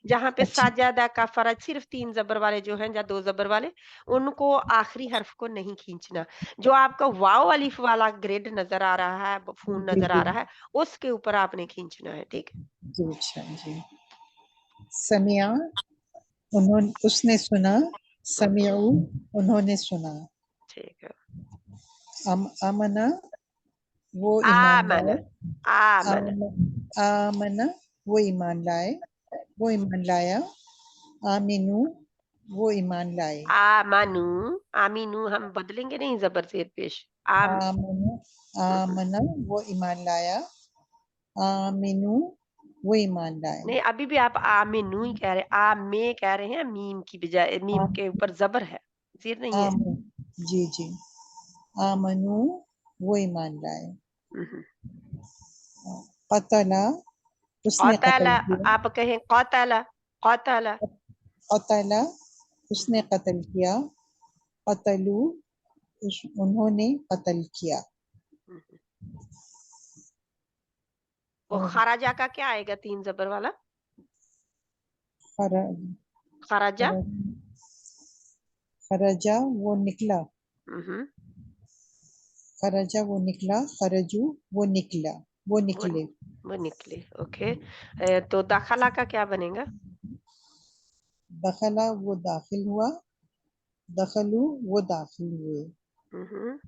जहां पे अच्छा साजादा का फर्ज सिर्फ 3 जबर वाले जो हैं या 2 जबर वाले, उनको आखिरी हर्फ को नहीं खींचना। जो आपका वाव अलिफ वाला ग्रेड नजर आ रहा है, फून जी नजर आ जी रहा है, उसके ऊपर आपने खींचना है, ठीक है। जी, अच्छा जी। समिया उसने सुना, समिऊ उन्होंने सुना। ठीक है। आमना वो ईमान आमन लाए, आमन आमना वो ईमान लाए, वो ईमान लाया। आमिनू वो ईमान लाए। आमनु आमीनू हम बदलेंगे नहीं, जबर जेर पेश। आमनु आमना वो ईमान लाया, आमिनु वो ईमान लाए। नहीं, अभी भी आप आमिनु ही कह रहे हैं, आ में कह रहे हैं, मीम की बजाय, मीम के ऊपर जबर है, जीर नहीं है। आमन जी जी, आमनु वो ईमान लाए। कतला उसने कत्ल कौतला, किया, आप कहें कौतला, कौतला। कतला उसने कत्ल किया, कतलू उन्होंने कत्ल किया। वो खराजा का क्या आएगा 3 जबर वाला? खरज खराजा। खरजा वो निकला, हम्म, खरजा वो निकला, खरजू वो निकला, वो निकले। वो निकले। ओके, तो दखला का क्या बनेगा? दखला वो दाखिल हुआ, दखलू वो दाखिल हुए। हम्म।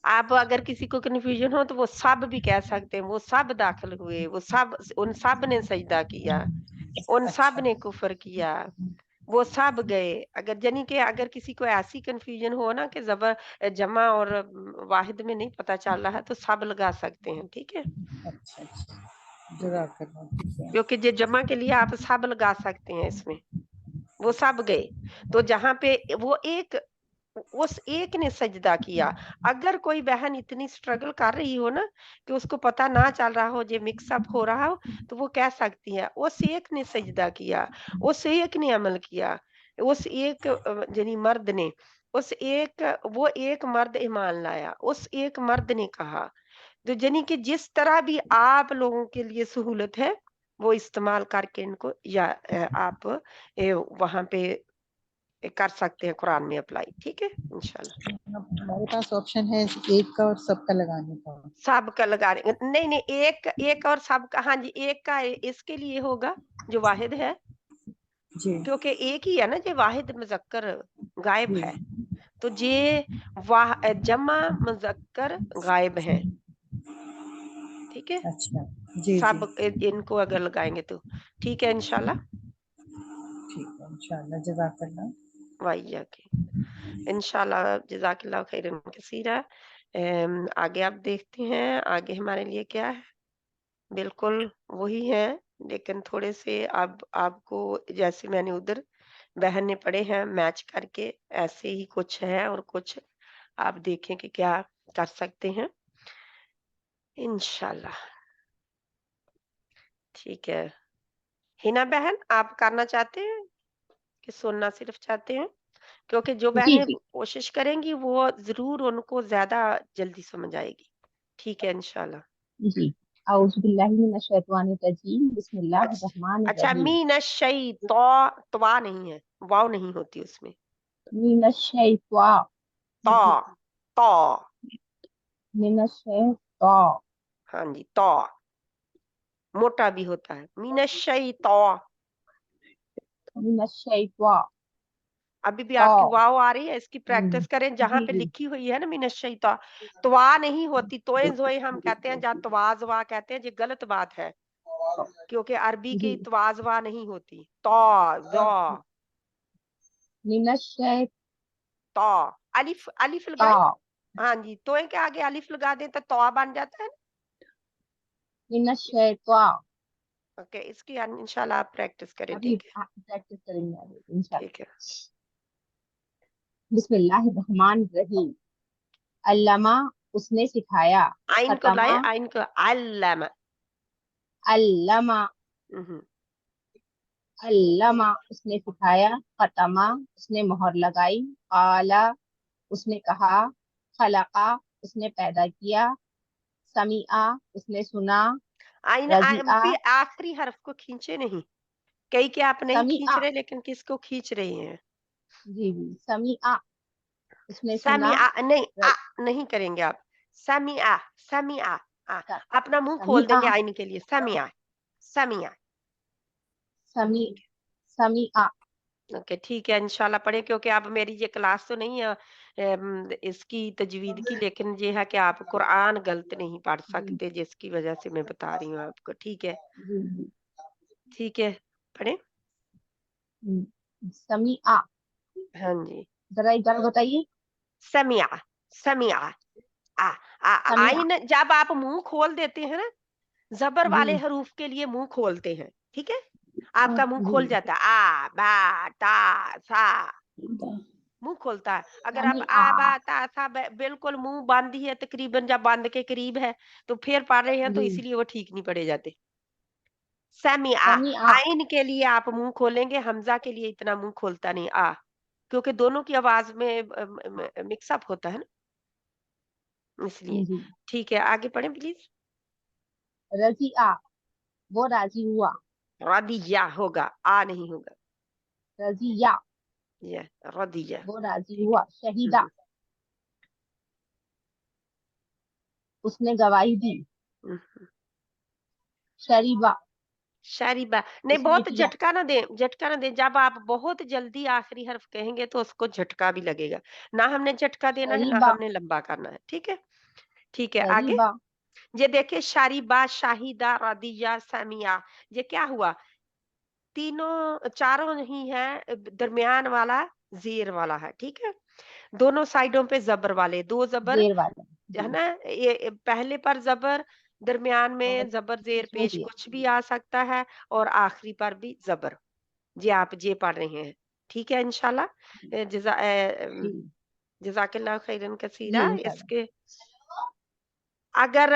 आप अगर किसी को कन्फ्यूजन हो तो वो सब भी कह सकते हैं, वो सब दाखिल हुए, वो सब, उन सब ने सजदा किया, उन सब ने कुफर किया, वो सब गए। अगर यानी कि अगर किसी को ऐसी कंफ्यूजन हो ना कि जबर जमा और वाहिद में नहीं पता चल रहा है तो सब लगा सकते हैं, ठीक है? अच्छा अच्छा, जज़ाकल्लाह, ठीक है। क्योंकि जो जमा के लिए आप सब लगा सकते हैं इसमें, वो सब गए। तो जहां पे वो एक, उस एक ने सजदा किया। अगर कोई बहन इतनी स्ट्रगल कर रही हो ना कि उसको पता ना चल रहा हो, जो मिक्सअप हो रहा हो, तो वो कह सकती है उस एक ने सजदा किया, उस एक ने अमल किया, उस एक यानी मर्द ने, उस एक, वो एक मर्द ईमान लाया, उस एक मर्द ने कहा। तो यानी कि जिस तरह भी आप लोगों के लिए सहूलत है वो इस्तेमाल करके इनको, या आप वहां पे कर सकते हैं कुरान में अप्लाई, ठीक है इंशाल्लाह। हमारे पास ऑप्शन है एक का और सबका लगाने का। सब का लगा रहे, नहीं नहीं, एक एक और सब का, हाँ जी, एक का इसके लिए होगा जो वाहिद है, जी क्योंकि एक ही है ना जो वाहिद मुजक्कर गायब जी है, तो जे वाह जमा मुजक्कर गायब है, ठीक है? अच्छा, जी जी सब इनको अगर लगाएंगे तो ठीक है इंशाल्लाह। ठीक है, इंशाल्लाह, जज़ाकल्लाह। वाहिया के इंशाल्लाह, जज़ाकल्लाह खैरन कसीरा। आगे आप देखते हैं आगे हमारे लिए क्या है। बिल्कुल वही है, लेकिन थोड़े से अब आपको, जैसे मैंने उधर बहन ने पढ़े हैं मैच करके, ऐसे ही कुछ है और कुछ आप देखें कि क्या कर सकते हैं इंशाल्लाह, ठीक है। हिना बहन, आप करना चाहते हैं कि सुनना सिर्फ चाहते हैं? क्योंकि जो जी बहनें जी कोशिश करेंगी वो जरूर उनको ज्यादा जल्दी समझ आएगी, ठीक है इंशाल्लाह। जी। औज़ु बिल्लाहि मिनश शैतानिर रजीम, बिस्मिल्लाहिर अच्छा, रहमानिर अच्छा, रहीम। मीनश शै, तो तवा नहीं है, वाव नहीं होती उसमें, मिनश शैता तो, तो, मिनश शैता हाँ जी, तो मोटा भी होता है, मीनश शै तो। मिनश शैता अभी भी ता। आपकी वाव आ रही है, इसकी प्रैक्टिस करें। जहां जी पे जी लिखी हुई है ना मीनश शै तो, तवा नहीं होती, तोए जोए हम कहते हैं, जहाँ तवाजवा कहते हैं, ये गलत बात है, क्योंकि अरबी जी। की तवाजवा नहीं होती, तो, जो, मिनश शैता तो, अलिफ, अलिफ लगाए, हाँ जी, तोए के आगे अलिफ लगा दें तो तवा बन जाता है ना। मिनश शैता। ओके, इसकी इंशाल्लाह आप प्रैक्टिस करें, अभी ठीक है? प्रैक्टिस करेंगे आगे इंशाल्लाह। ठीक है। बिस्मिल्लाहिर रहमानिर रहीम। अल्लमा उसने सिखाया, आइन को खतमा लाए, आइन को, अल्लमा। अल्लमा हम्म, अल्लमा उसने सिखाया, खतमा उसने मोहर लगाई, आला उसने कहा, खलका उसने पैदा किया, समीआ उसने सुना, आइन रजिया भी आखिरी हर्फ को खींचे नहीं, कई के आप नहीं खींच समीआ रहे, लेकिन किसको खींच रहे हैं? जी जी समीआ उसने सुना, समिया नहीं, र, नहीं करेंगे आप, समिया, समिया, स- अपना मुंह खोल समीआ देंगे आइन के लिए, समिया, समिया, समी ठीक समीआ है। ओके, ठीक है इंशाल्लाह पढ़े, क्योंकि अब मेरी ये क्लास तो नहीं है इसकी तजवीद की, लेकिन ये है कि आप कुरान गलत नहीं पढ़ जी सकते, जिसकी वजह से मैं बता रही हूँ आपको, ठीक है? जी जी ठीक है, पढ़े। समीआ। हाँ जी, जरा एक बार बताइए। समिया, समिया, समिया आइन जब आप मुंह खोल देते हैं ना, जबर वाले जी हरूफ के लिए मुंह खोलते हैं, ठीक है, आपका मुंह खोल जी जाता है, आ बा ता सा, मुंह खोलता है। अगर आप समिया आ बा ता सा बिल्कुल मुंह बंद ही है, तकरीबन जब बंद के करीब है तो फिर पढ़ रहे हैं तो जी इसलिए वो ठीक नहीं पढ़े जाते। समिया, समिया आइन के लिए आप मुंह खोलेंगे, हमजा के लिए इतना मुंह खोलता नहीं क्योंकि दोनों की आवाज में मिक्सअप होता है ना, इसलिए। जी ठीक है, आगे पढ़ें प्लीज। रजिया वो राजी हुआ, रदिया होगा, आ नहीं होगा, रजिया ये रदिया। वो राजी ठीक हुआ, है। शहीदा उसने गवाही दी, हम्म। शरीबा शारीबा नहीं, उसने बहुत पिया, झटका ना दें, झटका ना दें। जब आप बहुत जल्दी आखिरी हर्फ कहेंगे तो उसको झटका भी लगेगा। ना हमने झटका देना है, ना शरीबा हमने लंबा करना है, ठीक है। ठीक है, आगे। शरीबा ये देखिए, शारीबा, शाहिदा, रदिया, सामिया, ये क्या हुआ? तीनों चारों ही है, दरमियान वाला जेर वाला है, ठीक है। दोनों साइडों पे जबर वाले, दो जबर जेर वाला है जी ना, ये पहले पर जबर, दरमियान और में जबर, जेर इसमें पेश जेर कुछ भी आ सकता है, और आखिरी पर भी जबर। जी आप जे पढ़ रहे हैं, ठीक है, इंशाल्लाह। जी जजाकल्लाह खैरन जी कसीरा। इंशाल्लाह इसके अगर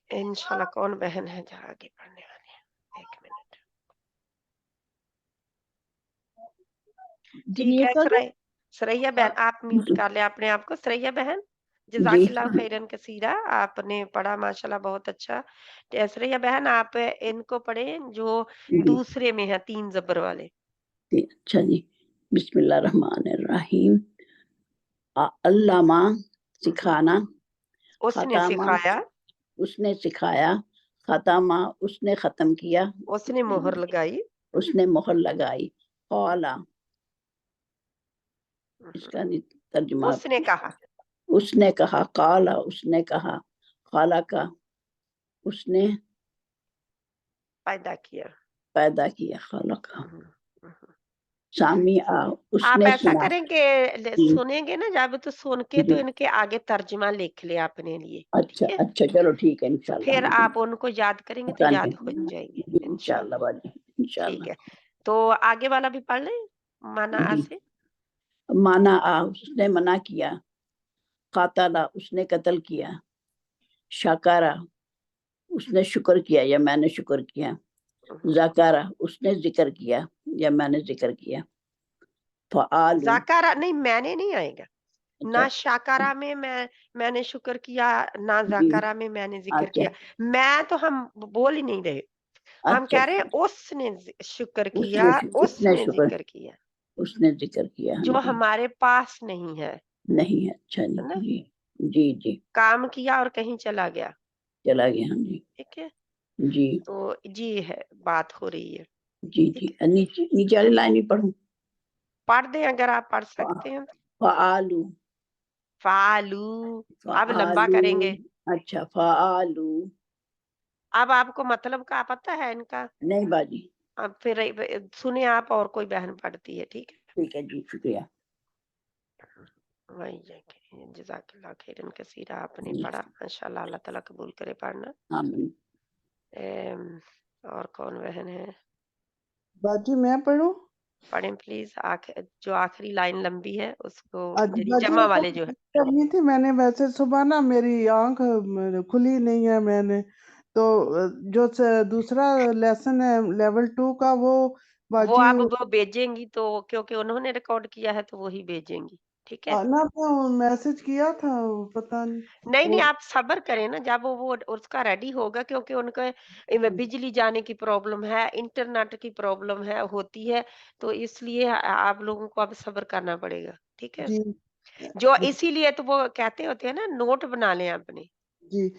इंशाल्लाह कौन बहन है जो आगे पढ़ने वाली है? 1 मिनट। जी ठीक म्यूट है, कर दूं सरैया बहन आप म्यूट कर ले अपने आप को। सरैया बहन, जी जजाकिल्लाह खैरन कसीरा, आपने पढ़ा माशाल्लाह बहुत अच्छा। सरैया बहन आप इनको पढ़ें जो जी दूसरे में है, 3 जबर वाले। अच्छा जी। बिस्मिल्लाह रहमान रहीम। अल्लामा सिखाना, उसने खतामा सिखाया, उसने सिखाया, खतामा उसने खत्म किया, उसने मोहर लगाई। उसने मोहर लगाई। कौला इसका तर्जुमा उसने कहा, उसने कहा, काला उसने कहा, खाला का उसने पैदा किया। पैदा किया, खाला का। हम्म, हम्म। सामी आप उसने ऐसा सुना। करें कि जी सुनेंगे ना जब, तो सुन के तो जी इनके आगे तर्जुमा लिख ले अपने लिए, अच्छा ठीक है। अच्छा चलो ठीक है इंशाल्लाह फिर हाँ जी। आप उनको याद करेंगे तो पता याद हो नहीं जाएंगे जी इंशाल्लाह इंशाल्लाह। बाजी ठीक इंशाल्लाह। है, तो आगे वाला भी पढ़ लें, माना आ जी से। माना उसने मना किया, कातला उसने कत्ल किया, शाकारा उसने शुक्र किया या मैंने शुक्र किया, जाकारा उसने जिक्र किया या मैंने जिक्र किया, फ़आलू जाकारा नहीं, मैंने नहीं आएगा अच्छा ना, शाकारा में मैंने शुक्र किया, ना जी जाकारा में मैंने जिक्र अच्छा किया। मैं तो हम बोल ही नहीं रहे, हम अच्छा कह रहे हैं उसने शुक्र किया, उसने उसने शुक्र जिक्र किया, उसने जिक्र किया हाँ जो जी। हमारे पास नहीं है नहीं है अच्छा है जी ना। जी जी जी काम किया और कहीं चला गया, चला गया हाँ जी ठीक है। जी तो जी है, बात हो रही है, जी ठीक जी है। नीचे नीचे वाली लाइन भी पढ़ूं। पढ़ दें अगर आप पढ़ सकते हैं। फ़आलू फालू, अब लंबा फ़आलू करेंगे। अच्छा फ़आलू अब आपको मतलब का पता है इनका। नहीं बाजी अब फिर सुने आप, और कोई बहन पढ़ती है, ठीक है। ठीक है जी शुक्रिया वही है कि जज़ाकल्लाह खैरन कसीरा, आपने पढ़ा माशाल्लाह, अल्लाह ताला कबूल करे पढ़ना। आमीन। और कौन बहन है? बाजी मैं पढ़ूं? पढ़ें प्लीज, जो आखिरी लाइन लंबी है उसको, यानी बाजी जमा एक वाले जो और है। करनी थी मैंने, वैसे सुबह ना मेरी आंख खुली नहीं है, मैंने तो जो दूसरा लेसन है लेवल 2 का वो वो बाजी आप वो भेजेंगी तो, क्योंकि उन्होंने रिकॉर्ड किया है तो वही भेजेंगी, ठीक है। ना मैं मैसेज किया था, पता नहीं नहीं नहीं, वो आप सब्र करें ना, जब वो उसका रेडी होगा, क्योंकि उनका बिजली जाने की प्रॉब्लम है, इंटरनेट की प्रॉब्लम है, होती है, तो इसलिए आप लोगों को अब सब्र करना पड़ेगा, ठीक है। जी जो इसीलिए तो वो कहते होते हैं ना, नोट बना लें अपने। जी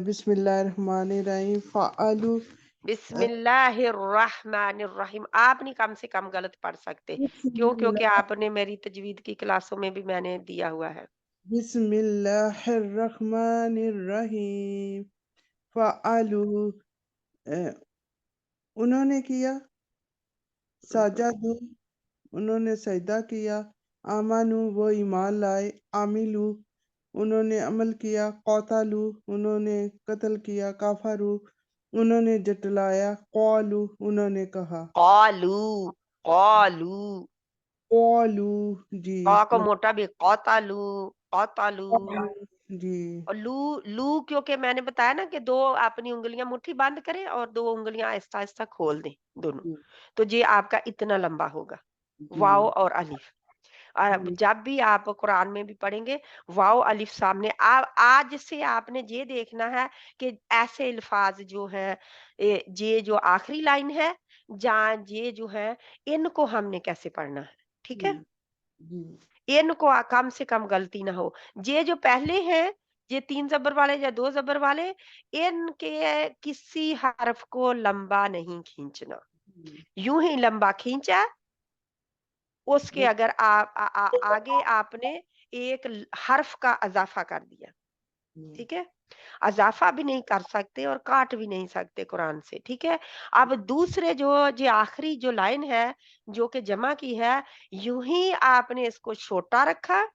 बिस्मिल्लाहिर्रहमानिर्रहीम फ़आलू बिस्मिल्लाहिर्रहमानिर्रहीम, आप नहीं कम से कम गलत पढ़ सकते, क्यों? क्योंकि आपने मेरी तजवीद की क्लासों में भी मैंने दिया हुआ है। बिस्मिल्लाहिर्रहमानिर्रहीम फ़आलू उन्होंने किया, सजदू उन्होंने सजदा किया, आमानू वो ईमान लाए, आमिलू उन्होंने अमल किया, कौतालू उन्होंने कत्ल किया, काफारू उन्होंने जटलाया, कौलू उन्होंने कहा, कौलू, कौलू, कौलू जी, कौ को मोटा भी, कौतालू, कौतालू। कौलू जी, और लू, लू क्योंकि मैंने बताया ना कि 2 अपनी उंगलियां मुट्ठी बंद करें और 2 उंगलियां आहिस्ता आहिस्ता खोल दें दोनों, जी, तो ये आपका इतना लंबा होगा, जी, वाव और अलिफ। और अब जी, जब भी आप कुरान में भी पढ़ेंगे वाव अलिफ सामने आज से आपने ये देखना है कि ऐसे अल्फाज जो हैं, ये जो आखिरी लाइन है, जहाँ ये जो है, इनको हमने कैसे पढ़ना है, ठीक है? जी, इनको कम से कम गलती ना हो। ये जो पहले हैं, ये 3 ज़बर वाले या 2 ज़बर वाले, इनके किसी हर्फ को लंबा नहीं खींचना। यूं ही लंबा खींचा, उसके जी, अगर आगे आपने एक हर्फ का इजाफा कर दिया, ठीक है? इजाफा भी नहीं कर सकते और काट भी नहीं सकते कुरान से, ठीक है? अब दूसरे जो आखिरी जो लाइन है, जो कि जमा की है, यूं ही आपने इसको छोटा रखा,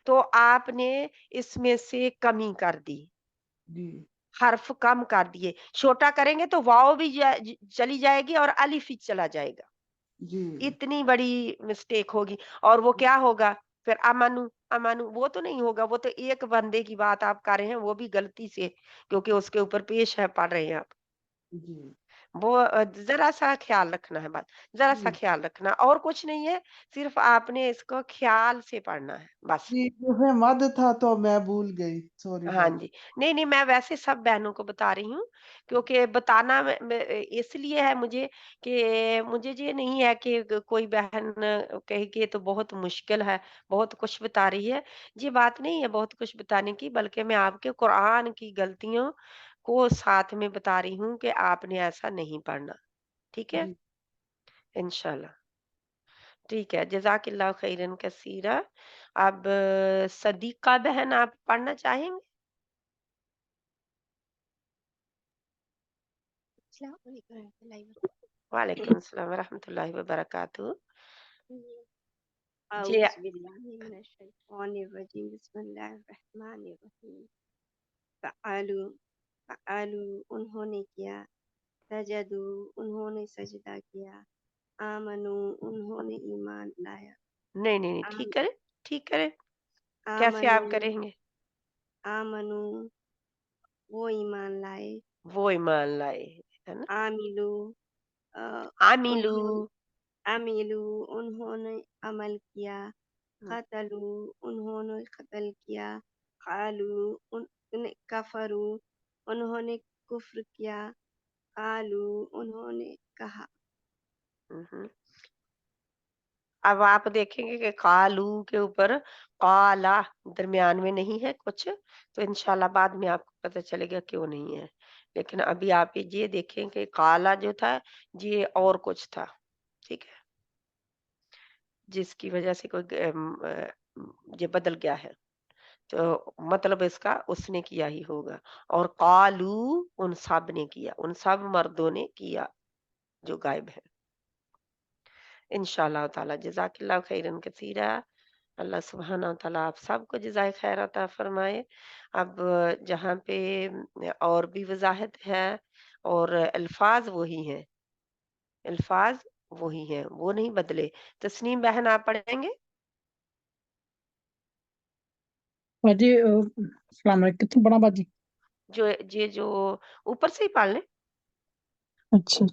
तो आपने इसमें से कमी कर दी, जी, हर्फ कम कर दिए। छोटा करेंगे तो वाव भी चली जाएगी और अलिफ ही चला जाएगा। जी, इतनी बड़ी मिस्टेक होगी। और वो क्या होगा फिर, अमनु, अमनु वो तो नहीं होगा, वो तो एक बंदे की बात आप कर रहे हैं, वो भी गलती से, क्योंकि उसके ऊपर पेश है, पढ़ रहे हैं आप। जी, वो ज़रा-सा ख़्याल रखना है, बस ज़रा-सा जी, ख़्याल रखना, और कुछ नहीं है, सिर्फ़ आपने इसको ख़्याल से पढ़ना है, बस। जी, जैसे मद था तो मैं भूल गई, सॉरी हाँ फॉर जी। नहीं, नहीं, मैं वैसे सब बहनों को बता रही हूँ, क्योंकि बताना मैं इसलिए है मुझे कि मुझे ये नहीं है कि कोई बहन कहे कि ये तो बहुत मुश्किल है, बहुत कुछ बता रही है। ये बात नहीं है बहुत कुछ बताने की, बल्कि मैं आपके कुरान की गलतियों को साथ में बता रही हूँ कि आपने ऐसा नहीं पढ़ना, ठीक है? जी, इंशाल्लाह। ठीक है, जज़ाकिल्लाह खैरन कसीरा। अब सदीक़ा बहन आप पढ़ना चाहेंगे? वालेकुम अस्सलाम व रहमतुल्लाहि व बरकातुहू। जी, औज़ुबिल्लाहिमिनश्शैतानिर्रजीम बिस्मिल्लाहिर्रहमानिर्रहीम फ़अलू फ़अलू उन्होंने किया सजदू उन्होंने सजदा किया आमनू उन्होंने ईमान लाया नहीं, नहीं, नहीं, आम ठीक करें। कैसे आमनू आप करेंगे? आमनू वो ईमान लाए वो ईमान लाए, है ना? आमिलू अ, आमिलू, उन्होंने आमिलू उन्होंने अमल किया हुँ, क़तलू उन्होंने क़त्ल किया क़ालू कफ़रू उन्होंने कुफ्र किया क़ालू उन्होंने कहा हुँ। अब आप देखेंगे कि कालू के ऊपर काला दरमियान में नहीं है कुछ, तो इंशाल्लाह बाद में आपको पता चलेगा क्यों नहीं है। लेकिन अभी आप ये देखें कि काला जो था, ये और कुछ था, ठीक है? जिसकी वजह से ये बदल गया है। तो मतलब इसका उसने किया ही होगा। और कालू उन सब ने किया, उन सब मर्दों ने किया जो गायब है। इंशाअल्लाह ताला जज़ाकिल्लाह खैरन कसीरा। अल्लाह सुब्हानहू व तआला आप सबको जज़ाए खैर अता फरमाए। अब जहाँ पे और भी वज़ाहत है, और अल्फाज वही हैं, अल्फाज वही हैं, वो नहीं बदले। तस्नीम बहन आप पढ़ेंगे? बाजी अस्सलाम वालेकुम कितने बड़ा बाजी जो ऊपर से ही पढ़ लें। अच्छा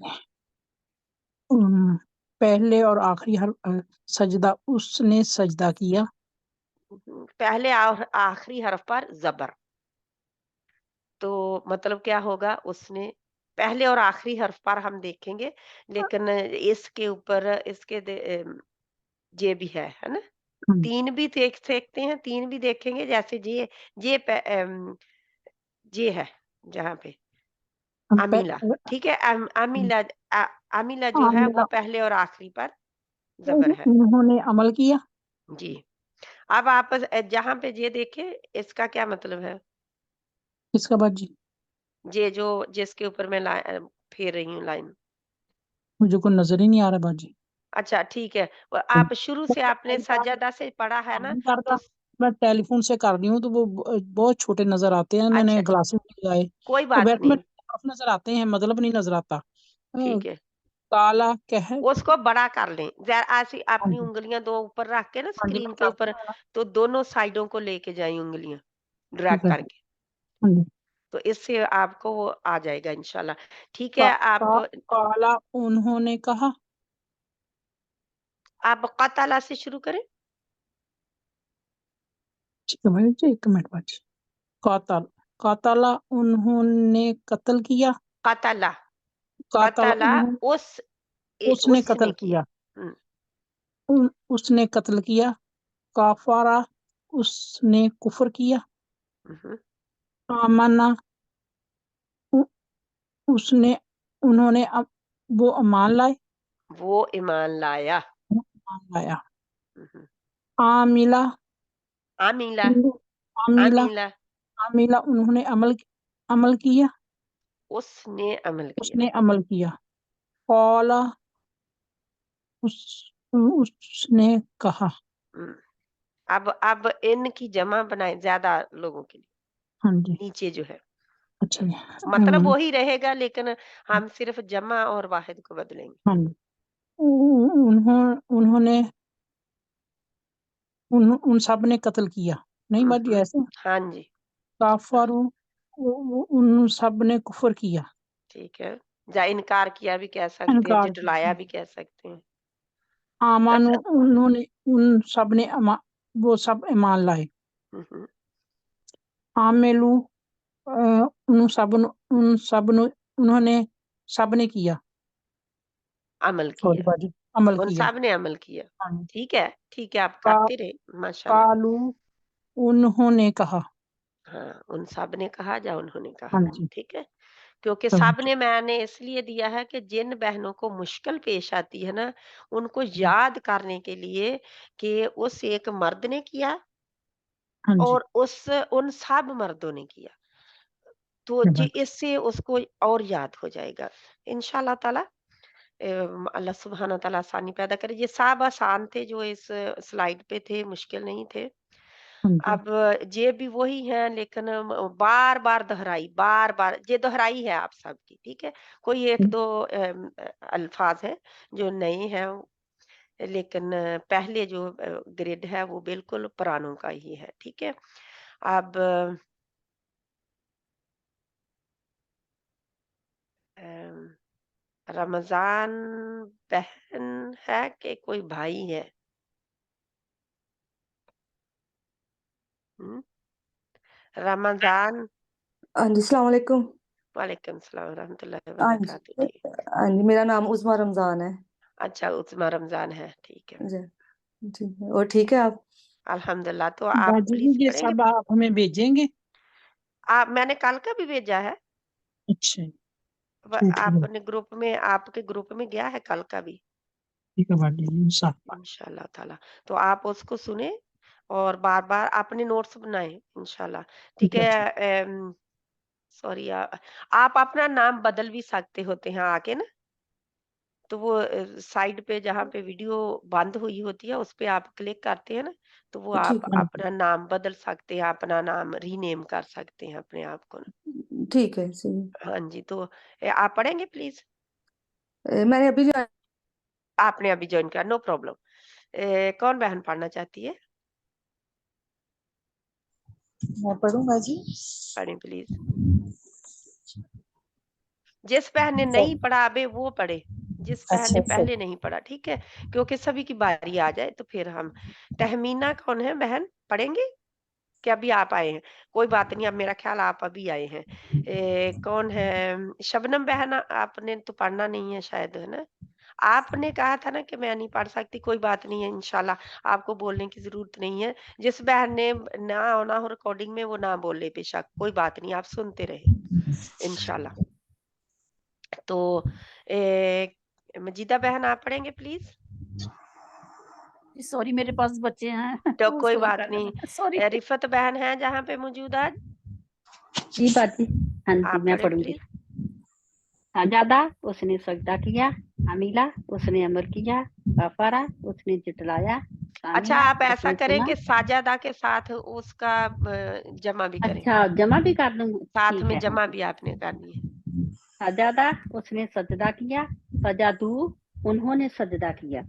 पहले और आखिरी सजदा उसने सजदा किया पहले और आखिरी हर्फ पर ज़बर। तो मतलब क्या होगा, उसने पहले और आखिरी हर्फ पर हम देखेंगे, लेकिन इसके ऊपर ये भी है ना? हम्म, 3 भी देख सकते हैं, 3 भी देखेंगे, जैसे ये ये है जहाँ पे हम अमीला, ठीक है? अ, अमीला जो है वो आमिला पहले और आखिरी पर ज़बर है। उन्होंने अमल किया जी। अब आप जहाँ पे ये देखें, इसका क्या मतलब है? किसका बाजी ये जो जिसके ऊपर मैं फेर रही हूँ लाइन। मुझे कोई नजर ही नहीं आ रहा बाजी अच्छा ठीक है। आप शुरू से आपने सजदा से पढ़ा है ना, आमीन कर तो दो मैं टेलीफोन से कर रही हूँ तो वो बहुत छोटे नजर आते हैं, मैंने अच्छा ग्लासेस नहीं लगाए कोई तो बात वैसे में नहीं, साफ नजर आते हैं, मतलब नहीं नजर आता। ठीक है। काला कह उसको बड़ा कर लें, ऐसी हाँ अपनी जी, उंगलियां दो ऊपर रख के ना हाँ जी, स्क्रीन मैं के करती ऊपर, हूँ ना। तो दोनों साइडों को लेके जाएं उंगलियां ड्रैग ठीक है, करके, हाँ जी। तो इससे आपको वो आ जाएगा इंशाल्लाह। ठीक का, है, काला उन्होंने कहा। आप कतला से शुरू करें। ठीक है भाई जी, 1 मिनट बाद। कातल, कातला उन्होंने कत्ल किया। कतला, कातल कतला उन्होंने, उसने उसने कत्ल किया। किया। उसने कत्ल किया। काफारा, उसने कुफर किया। हम्म, आमना, उ- उसने, उन्होंने वो ईमान लाए। वो ईमान लाया। ईमान लाया। हम्म, आमिला, आमीला, आमिला, आमीला, आमिला उन्होंने अमल अमल किया। उसने अमल किया। उसने अमल किया। कौला, उसने कहा। हम्म, अब इन की जमा बनाए ज्यादा लोगों के लिए, हाँ जी, नीचे जो है अच्छा जी, मतलब वही रहेगा, लेकिन हम सिर्फ जमा और वाहिद को बदलेंगे। हाँ जी। उन्होंने उन सब ने कत्ल किया। नहीं बाजी ऐसे। हाँ जी, काफारू, उन सब ने कुफर किया। ठीक है। या इनकार किया भी कह सकते हैं, इनकार झुटलाया किया। भी कह सकते हैं। आमानो, उन्होंने, उन सब ने वो सब ईमान लाए। हम्म, आमेलू, उन सब ने, उन्होंने सब ने किया। अमल सॉरी किया, बाजी, अमल उन किया। सब ने अमल किया। हाँ जी। ठीक है, ठीक है, आप का, करते रहे, माशाल्लाह। कालू, उन्होंने कहा। हाँ, उन सब ने कहा या उन्होंने कहा, हाँ जी, ठीक है। क्योंकि समझ। सब ने मैंने इसलिए दिया है कि जिन बहनों को मुश्किल पेश आती है ना, उनको याद करने के लिए कि उस एक मर्द ने किया हाँ जी, और उन सब मर्दों ने किया, तो जी बात। इससे उसको और याद हो जाएगा इंशाल्लाह ताला। अल्लाह सुब्हाना ताला आसानी पैदा करे। ये सब आसान थे जो इस स्लाइड पे थे, मुश्किल नहीं थे। हाँ जी, अब ये भी वही है, लेकिन बार बार दोहराई, बार बार ये दोहराई है आप सबकी, ठीक है। कोई एक दो अल्फाज है जो नए हैं, लेकिन पहले जो ग्रिड है वो बिल्कुल पुरानों का ही है, ठीक है। अब अम, रमजान बहन है कि कोई भाई है? हम्म, रमजान। हाँ जी, अस्सलाम वालेकुम। वालेकुम सलाम रहमतुल्लाहि व हाँ जी, बरकातहू। ठीक, हाँ जी, मेरा नाम उस्मा रमजान है। अच्छा उस्मा रमजान है, ठीक है। जी, ठीक है। और ठीक है आप? अल्हम्दुलिल्लाह, तो आप बाजी प्लीज ये पढ़ेंगे। सब आप हमें भेजेंगे। आप, मैंने कल का भी भेजा है, अच्छा, ठीक है, आपने ग्रुप में, आपके ग्रुप में गया है कल का भी ठीक है बाजी इंशाल्लाह। इंशाल्लाह ताला। तो आप उसको सुने और बार बार अपने नोट्स बनाए इंशाल्लाह, ठीक ठीक है जी। है। सॉरी, आप अपना नाम बदल भी सकते होते हैं आके ना, तो वो साइड पे जहाँ पे वीडियो बंद हुई होती है उस पे आप क्लिक करते हैं ना, तो वो आप ठीक है, अपना नाम बदल सकते हैं, अपना नाम रीनेम कर सकते हैं अपने आप को ना। ठीक है, सही। हाँ जी, तो आप पढ़ेंगे प्लीज। मैंने अभी जो आपने अभी ज्वाइन किया, नो प्रॉब्लम। कौन बहन पढ़ना चाहती है? मैं पढ़ूंगा जी। पढ़ें प्लीज। जिस बहन ने नहीं पढ़ा अबे वो पढ़े, जिस बहन अच्छा ने अच्छा। पहले नहीं पढ़ा, ठीक है। क्योंकि सभी की बारी आ जाए तो फिर हम, तहमीना कौन है बहन, पढ़ेंगे कि अभी आप आए हैं? कोई बात नहीं, अब मेरा ख्याल आप अभी आए हैं। कौन है? शबनम बहन, आपने तो पढ़ना नहीं है शायद, है ना? आपने कहा था ना कि मैं नहीं पढ़ सकती, कोई बात नहीं है इंशाल्लाह, आपको बोलने की जरूरत नहीं है। जिस बहन ने ना आना हो रिकॉर्डिंग में वो ना बोले, बेशक कोई बात नहीं, आप सुनते रहे इंशाल्लाह। तो मजीदा बहन आप पढ़ेंगे प्लीज। सॉरी मेरे पास बच्चे हैं तो वो कोई शोर बात कर रहे नहीं। हैं, सॉरी। रिफत बहन है जहाँ पे मौजूद आज, जी बाजी, हाँ जी आप मैं पढ़े पढ़ूंगी। प्लीज। सजादा, उसने सजदा किया। अमीला, उसने अमल किया। गफारा, उसने जुटलाया। अच्छा, सामिया आप ऐसा उसने करें सुना। कि साजादा के साथ उसका जमा भी करें, अच्छा जमा भी कर दूं, साथ ठीक में है। जमा भी आपने करनी है। सजादा उसने सजदा किया, सजादू उन्होंने सजदा किया,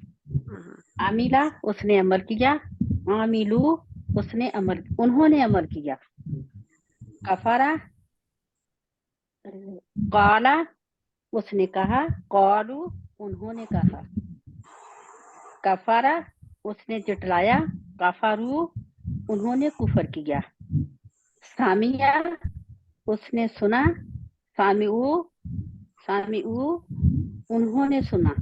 आमिला उसने अमल किया, आमिलू उन्होंने अमल किया, कफारा काला उसने कहा, कौलू उन्होंने कहा, कफारा उसने जुटलाया, कफारू उन्होंने कुफर किया, सामिया उसने सुना, सामिऊ उन्होंने सुना,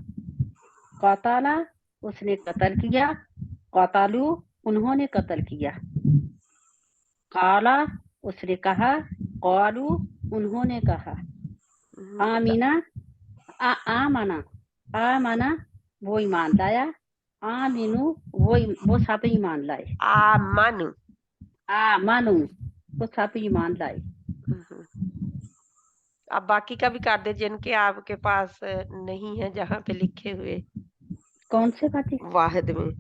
कताला उसने कत्ल किया, कतालू उन्होंने कत्ल किया, काला उसने कहा, कौलू उन्होंने कहा, आमीना आमना वो ईमान लाया, आमीनू वो सब ईमान लाए, आमनु आमनु वो सब ईमान लाए। अब बाकी का भी कर दे जिनके आपके पास नहीं है, जहाँ पे लिखे हुए कौन से बातें? वाहिद में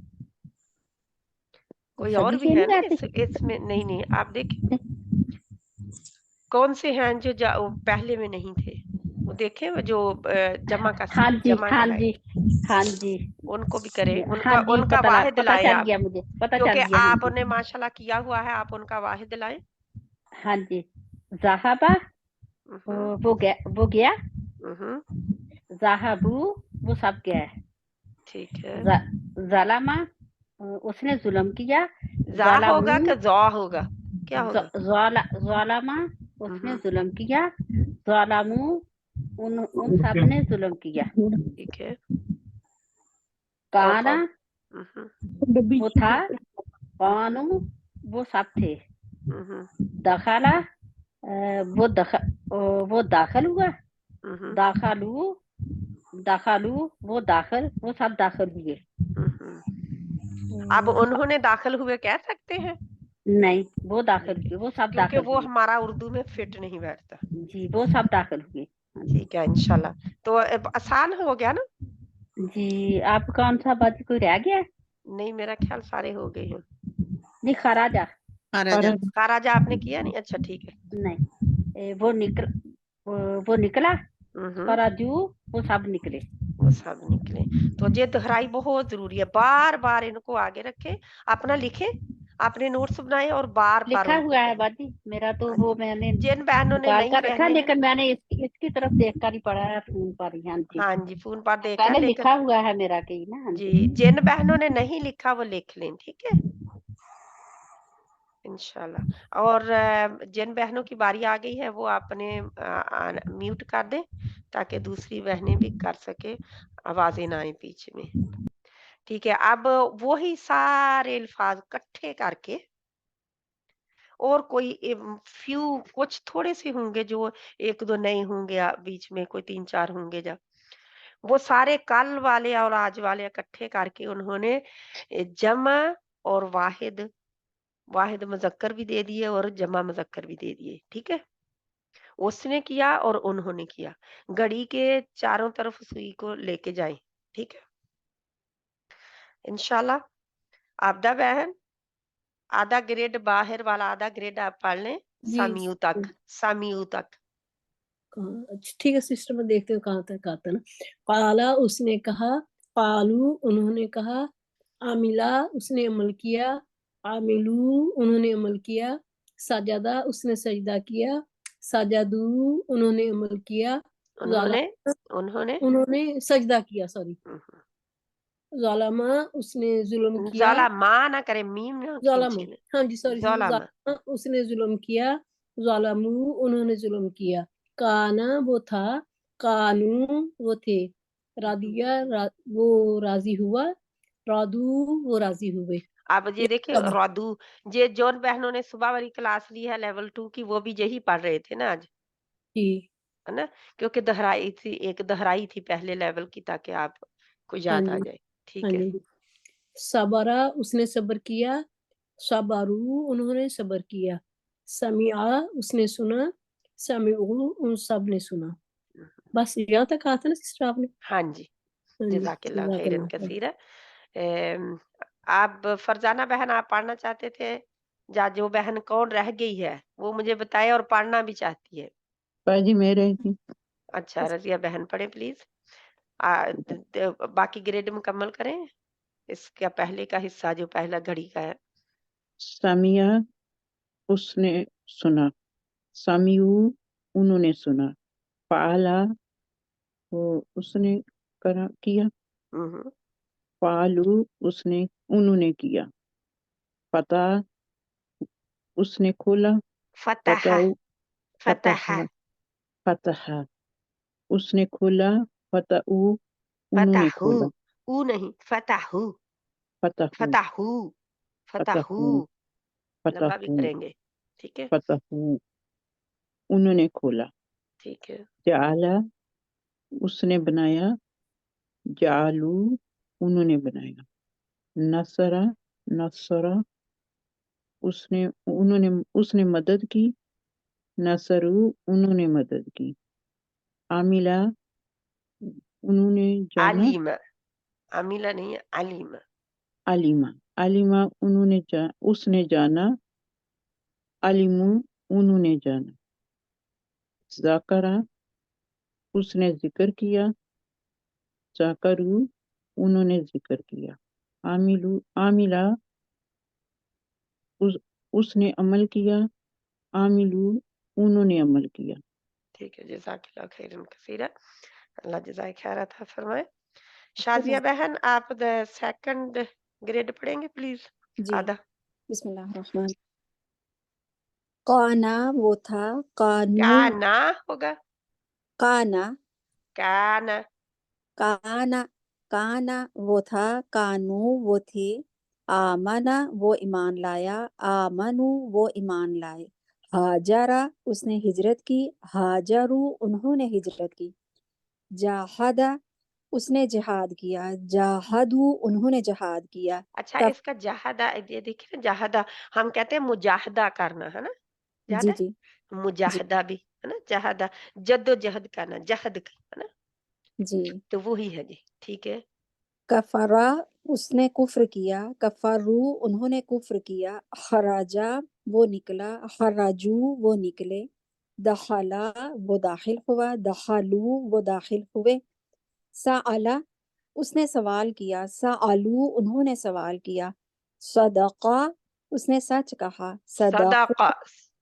कोई और सभी भी के है नहीं ना आते? इसमें नहीं आप देखिए कौन से हैं जो वो पहले में नहीं थे, वो देखे वो जो जमा का हाँ जी जमा हाँ का है, जी हाँ जी उनको भी करें, हाँ जी, उनका वाहिद पता लाए चल आप, गया मुझे, पता चल क्योंकि गया। हाँ जी आपने माशाल्लाह किया हुआ है, आप उनका वाहिद लाए। हाँ जी, ज़हाबा वो गया, ज़हाबू वो सब गया, ठीक है। ज़लामा उसने जुल्म किया, जा होगा कि जौ होगा, क्या होगा? ज़लामा उसने जुल्म किया, ज़लामू उन सब ने जुल्म किया, ठीक है। काना वो था, कानू वो सब थे, दखाला वो दाखिल हुआ, दाखलू वो दाखिल वो सब दाखिल हुए। अब उन्होंने दाखिल हुए कह सकते हैं? नहीं, वो दाखिल हुए, वो सब क्योंकि दाखिल वो हुए। हमारा उर्दू में फिट नहीं बैठता। जी वो सब दाखिल हुए। ठीक है इंशाल्लाह, तो आसान हो गया ना? जी आप कौन सा बात कोई रह गया? नहीं मेरा ख्याल सारे हो गए हैं। जी खराजा खाराजा आपने किया नहीं? अच्छा ठीक है। नहीं, वो निकला, खराजू वो सब निकले, वो सब निकले। तो ये दोहराई बहुत जरूरी है, बार बार इनको आगे रखे, अपना लिखे, आपने नोट्स बनाए और बार बार लिखा हुआ है बाजी मेरा, तो वो मैंने जिन बहनों ने निकाल नहीं कर रखा, पहने लेकिन मैंने इसकी तरफ देख कर ही पढ़ा है फोन पर ही। हाँ जी फोन पर देख कर, पहले लेकिन लिखा हुआ है मेरा कहीं ना। हाँ जी जिन बहनों ने नहीं लिखा वो लिख लें, ठीक है इंशाल्लाह। और जिन बहनों की बारी आ गई है वो आपने म्यूट कर दें ताकि दूसरी बहनें भी कर सके, आवाजें ना आए पीछे में। ठीक है, अब वही सारे अल्फाज इकट्ठे करके, और कोई फ्यू कुछ थोड़े से होंगे जो एक दो नए होंगे, बीच में कोई 3-4 होंगे, जब वो सारे कल वाले और आज वाले इकट्ठे करके उन्होंने जमा और वाहिद मुजक्कर भी दे दिए और जमा मुजक्कर भी दे दिए। ठीक है, उसने किया और उन्होंने किया, घड़ी के चारों तरफ सुई को लेके जाएं। ठीक है इंशाल्लाह। आबदा बहन आधा ग्रेड बाहर वाला आधा ग्रेड आप पढ़ लें, सामियू तक। अच्छा ठीक है सिस्टर, मैं देखते हूँ कहाँ तक आता है ना। काला उसने कहा, कालू उन्होंने कहा, आमिला उसने अमल किया, आमिलू उन्होंने अमल किया, सजदा उसने सजदा किया, सजदू उन्होंने अमल किया, उन्होंने सजदा किया, सॉरी, ज़ालमा उसने जुल्म किया, ज़ालमा ना करे, मीम ना खींचे, हाँ जी सॉरी, ज़ालमा उसने जुल्म किया, ज़ालमू उन्होंने जुल्म किया, काना वो था, कानू वो थे, रादिया वो राजी हुआ, रादू वो राजी हुए। अब ये देखिए रादू, ये जोन बहनों ने सुबह वाली क्लास ली है लेवल 2 की, वो भी यही पढ़ रहे थे ना आज, है ना, क्योंकि एक दोहराई थी पहले लेवल की, ताकि आपको याद आ जाए। ठीक है। सबरा उसने सब्र किया, सबारू उन्होंने सब्र किया, समिया उसने सुना, समिऊ उन सब ने सुना। बस यहाँ तक कहा था ना सिस्टर आपने? हाँ जी, जज़ाकल्लाह खैरन कसीरा। आप फरजाना बहन आप पढ़ना चाहते थे, या जो बहन कौन रह गई है वो मुझे बताए और पढ़ना भी चाहती है। पाजी मैं रहेगी। अच्छा रजिया बहन पढ़े प्लीज। बाकी ग्रेड मुकम्मल करें, इसका पहले का हिस्सा जो पहला घड़ी का है। सामिया उसने सुना, सामियू उन्होंने सुना, पाला वो उसने करा किया, हम्म, पालू उसने उन्होंने किया, पता उसने खोला, फतह पताऊ फतह फतहा फतहा उसने खोला, फताऊ उन्होंने फतहू, खोला, ऊ नहीं फतहू, फतहू फतहू फतहू फतहू लंबा भी फतहू करेंगे, ठीक है फतहू उन्होंने खोला, ठीक है। जाला उसने बनाया, जालू उन्होंने बनाया, नसरा नसरा उसने मदद की, नसरू उन्होंने मदद की, आमिला उन्होंने जाना, अलीम, अमीला नहीं है अलीम। अलीमा अलीमा उसने जाना, अलीमू उन्होंने जाना, जाकरा उसने जिक्र किया, जाकरू उन्होंने जिक्र किया, आमिला उसने अमल किया, आमिलू उन्होंने अमल किया। ठीक है जज़ाकल्लाह खैरन कसीरा, अल्लाह जज़ाए खैर अता फरमाए। शाजिया बहन आप सेकंड ग्रेड पढ़ेंगे प्लीज। जी आधा। बिस्मिल्लाहिर्रहमान। काना वो था, कानू क्या ना होगा, काना काना काना काना वो था, कानू वो थे, आमना वो ईमान लाया, आमनु वो ईमान लाए, हाजरा उसने हिजरत की, हाजरू उन्होंने हिजरत की, जाहदा उसने जिहाद किया, जाहदू उन्होंने जिहाद किया, अच्छा कफ इसका जहादा ये देखिए ना, जहादा हम कहते हैं मुजाहदा करना है ना, जी जहादा जी जी मुजाहदा भी है ना, जहादा जद्दोजहद करना, जहद का है ना, जी तो वो ही है जी, ठीक है। कफरा उसने कुफ्र किया, कफरू उन्होंने कुफ्र किया, खराजा वो निकला, खराजू वो निकले, दखला वो दाखिल हुआ, दखलू वो दाखिल हुए, साअला उसने सवाल किया, साअलू उन्होंने सवाल किया, सदका उसने सच कहा, सदकू सदाका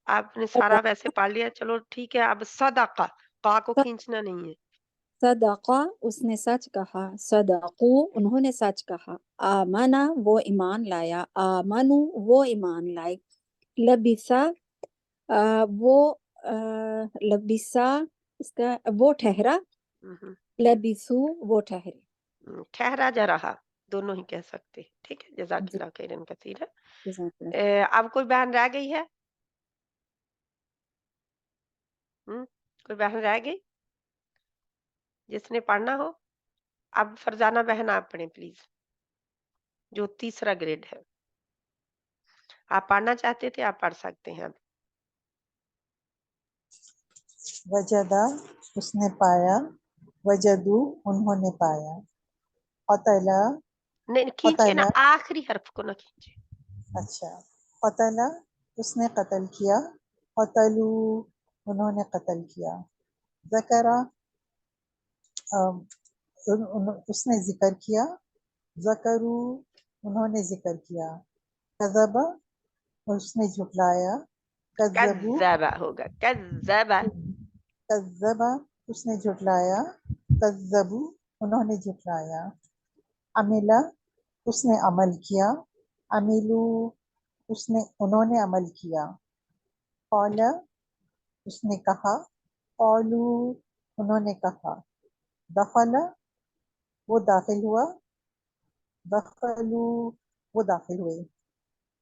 आपने सारा वैसे पढ़ लिया, चलो ठीक है। अब सदाका का को खींचना नहीं है। सदका उसने सच कहा, सदकू उन्होंने सच कहा, आमना वो ईमान लाया, आमनु वो ईमान लाए, लबिसा वो लबिसा इसका वो ठहरा, हम्म, लबिसू वो ठहरे। ठहरा जा रहा, दोनों ही कह सकते, ठीक है। जी जज़ाकल्लाह खैरन कसीरा। जज़ाकल्लाह। अब कोई बहन रह गई है? कोई बहन रह गई जिसने पढ़ना हो? अब फरजाना बहन आप पढ़ें प्लीज, जो तीसरा ग्रेड है। आप पढ़ना चाहते थे, आप पढ़ सकते हैं अब। वजदा उसने पाया, वजदू उन्होंने पाया, कतला नहीं खींचे ना, कतला आखिरी हर्फ को ना खींचे। अच्छा, कतला उसने कत्ल किया, कतलू उन्होंने कत्ल किया, ज़करा उसने जिक्र किया, ज़करू उन्होंने जिक्र किया, कज़बा उसने झुटलाया, कज़बू कज़्ज़बा होगा, कज़्ज़बा। कज़्ज़बा उसने झुटलाया, कज़्ज़बू उन्होंने झुटलाया, अमिला उसने अमल किया, अमिलू उन्होंने अमल किया, कौला उसने कहा, कौलू उन्होंने कहा, दखला वो दाखिल हुआ, दखलू वो दाखिल हुए,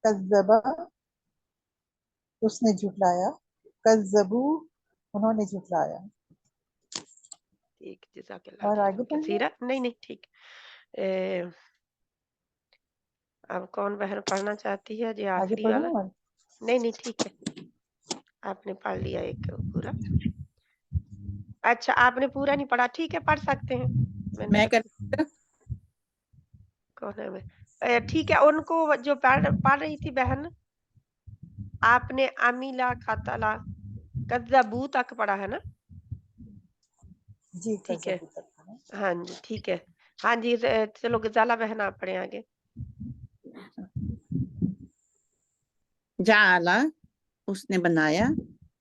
कज़्ज़बा उसने झुटलाया, कज़्ज़बू उन्होंने झुटलाया। ठीक, जज़ाकल्लाह और आगे खैरन पढ़ना कसीरा। नहीं नहीं ठीक। अब कौन बहन पढ़ना चाहती है जी, आगे आखिरी वाला? पढ़ूं और नहीं नहीं ठीक है, आपने पढ़ लिया एक पूरा। अच्छा आपने पूरा नहीं पढ़ा, ठीक है पढ़ सकते हैं। मैंने मैं तो कर कौन है मैं? ठीक है, उनको जो पढ़ रही थी बहन, आपने अमीला कतला कज़्ज़बू तक पढ़ा है ना? जी ठीक है, कज़्ज़बू तक पढ़ा। हाँ जी, ठीक है। हाँ जी, चलो गजाला बहन आप पढ़े आगे। जाला उसने बनाया,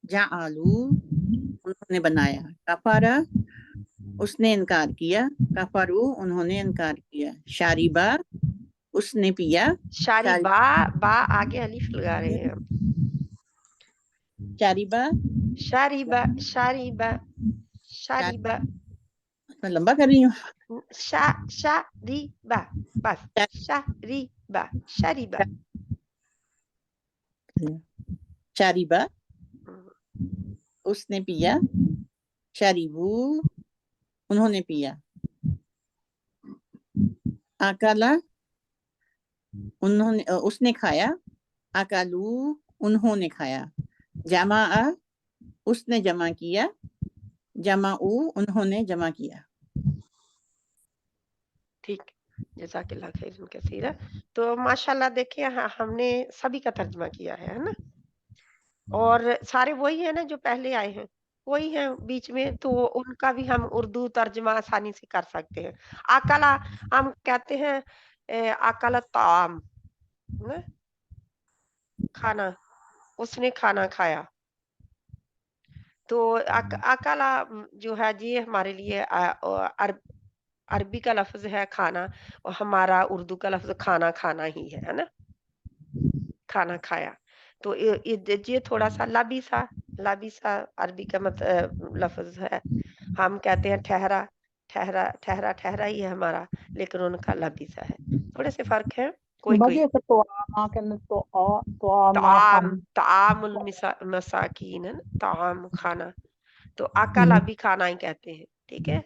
जालू उन्होंने बनाया, कफरा उसने इनकार किया, कफरू उन्होंने इनकार किया, शारिबा उसने पिया, शारिबा, बा आगे अलिफ लगा रहे हैं हम। शारिबा शारिबा, शारिबा, शारिबा, मैं लंबा कर रही हूँ। शारिबा, बस शारिबा, शारिबा। शारिबा उसने पिया, शारिबू उन्होंने पिया, आकाला उन्होंने उसने खाया, आकालू उन्होंने खाया, जमा उसने जमा किया, जमाऊ उन्होंने जमा किया। ठीक, जज़ाकल्लाह खैरन कसीरा। तो माशाल्लाह देखिए हमने सभी का तर्जमा किया है ना? और सारे वही है ना जो पहले आए हैं, वही हैं बीच में, तो उनका भी हम उर्दू तर्जमा आसानी से कर सकते हैं। अकला हम कहते हैं अकल ताम, ना? खाना, उसने खाना खाया। तो अकला जो है ये हमारे लिए अरबी का लफ्ज है खाना, और हमारा उर्दू का लफ्ज खाना खाना ही है ना? खाना खाया। तो ये थोड़ा सा लाबिसा अरबी का लफ्ज है। हम कहते हैं ठहरा, ठहरा ठहरा ठहरा ही है हमारा, लेकिन उनका लाबिसा है। थोड़े से फर्क है कोई कोई। बाजी एक तो आमा के तो आमा ताम, हम तामुल मसाकीन है ना, ताम खाना। तो अकला भी खाना ही कहते हैं, ठीक है?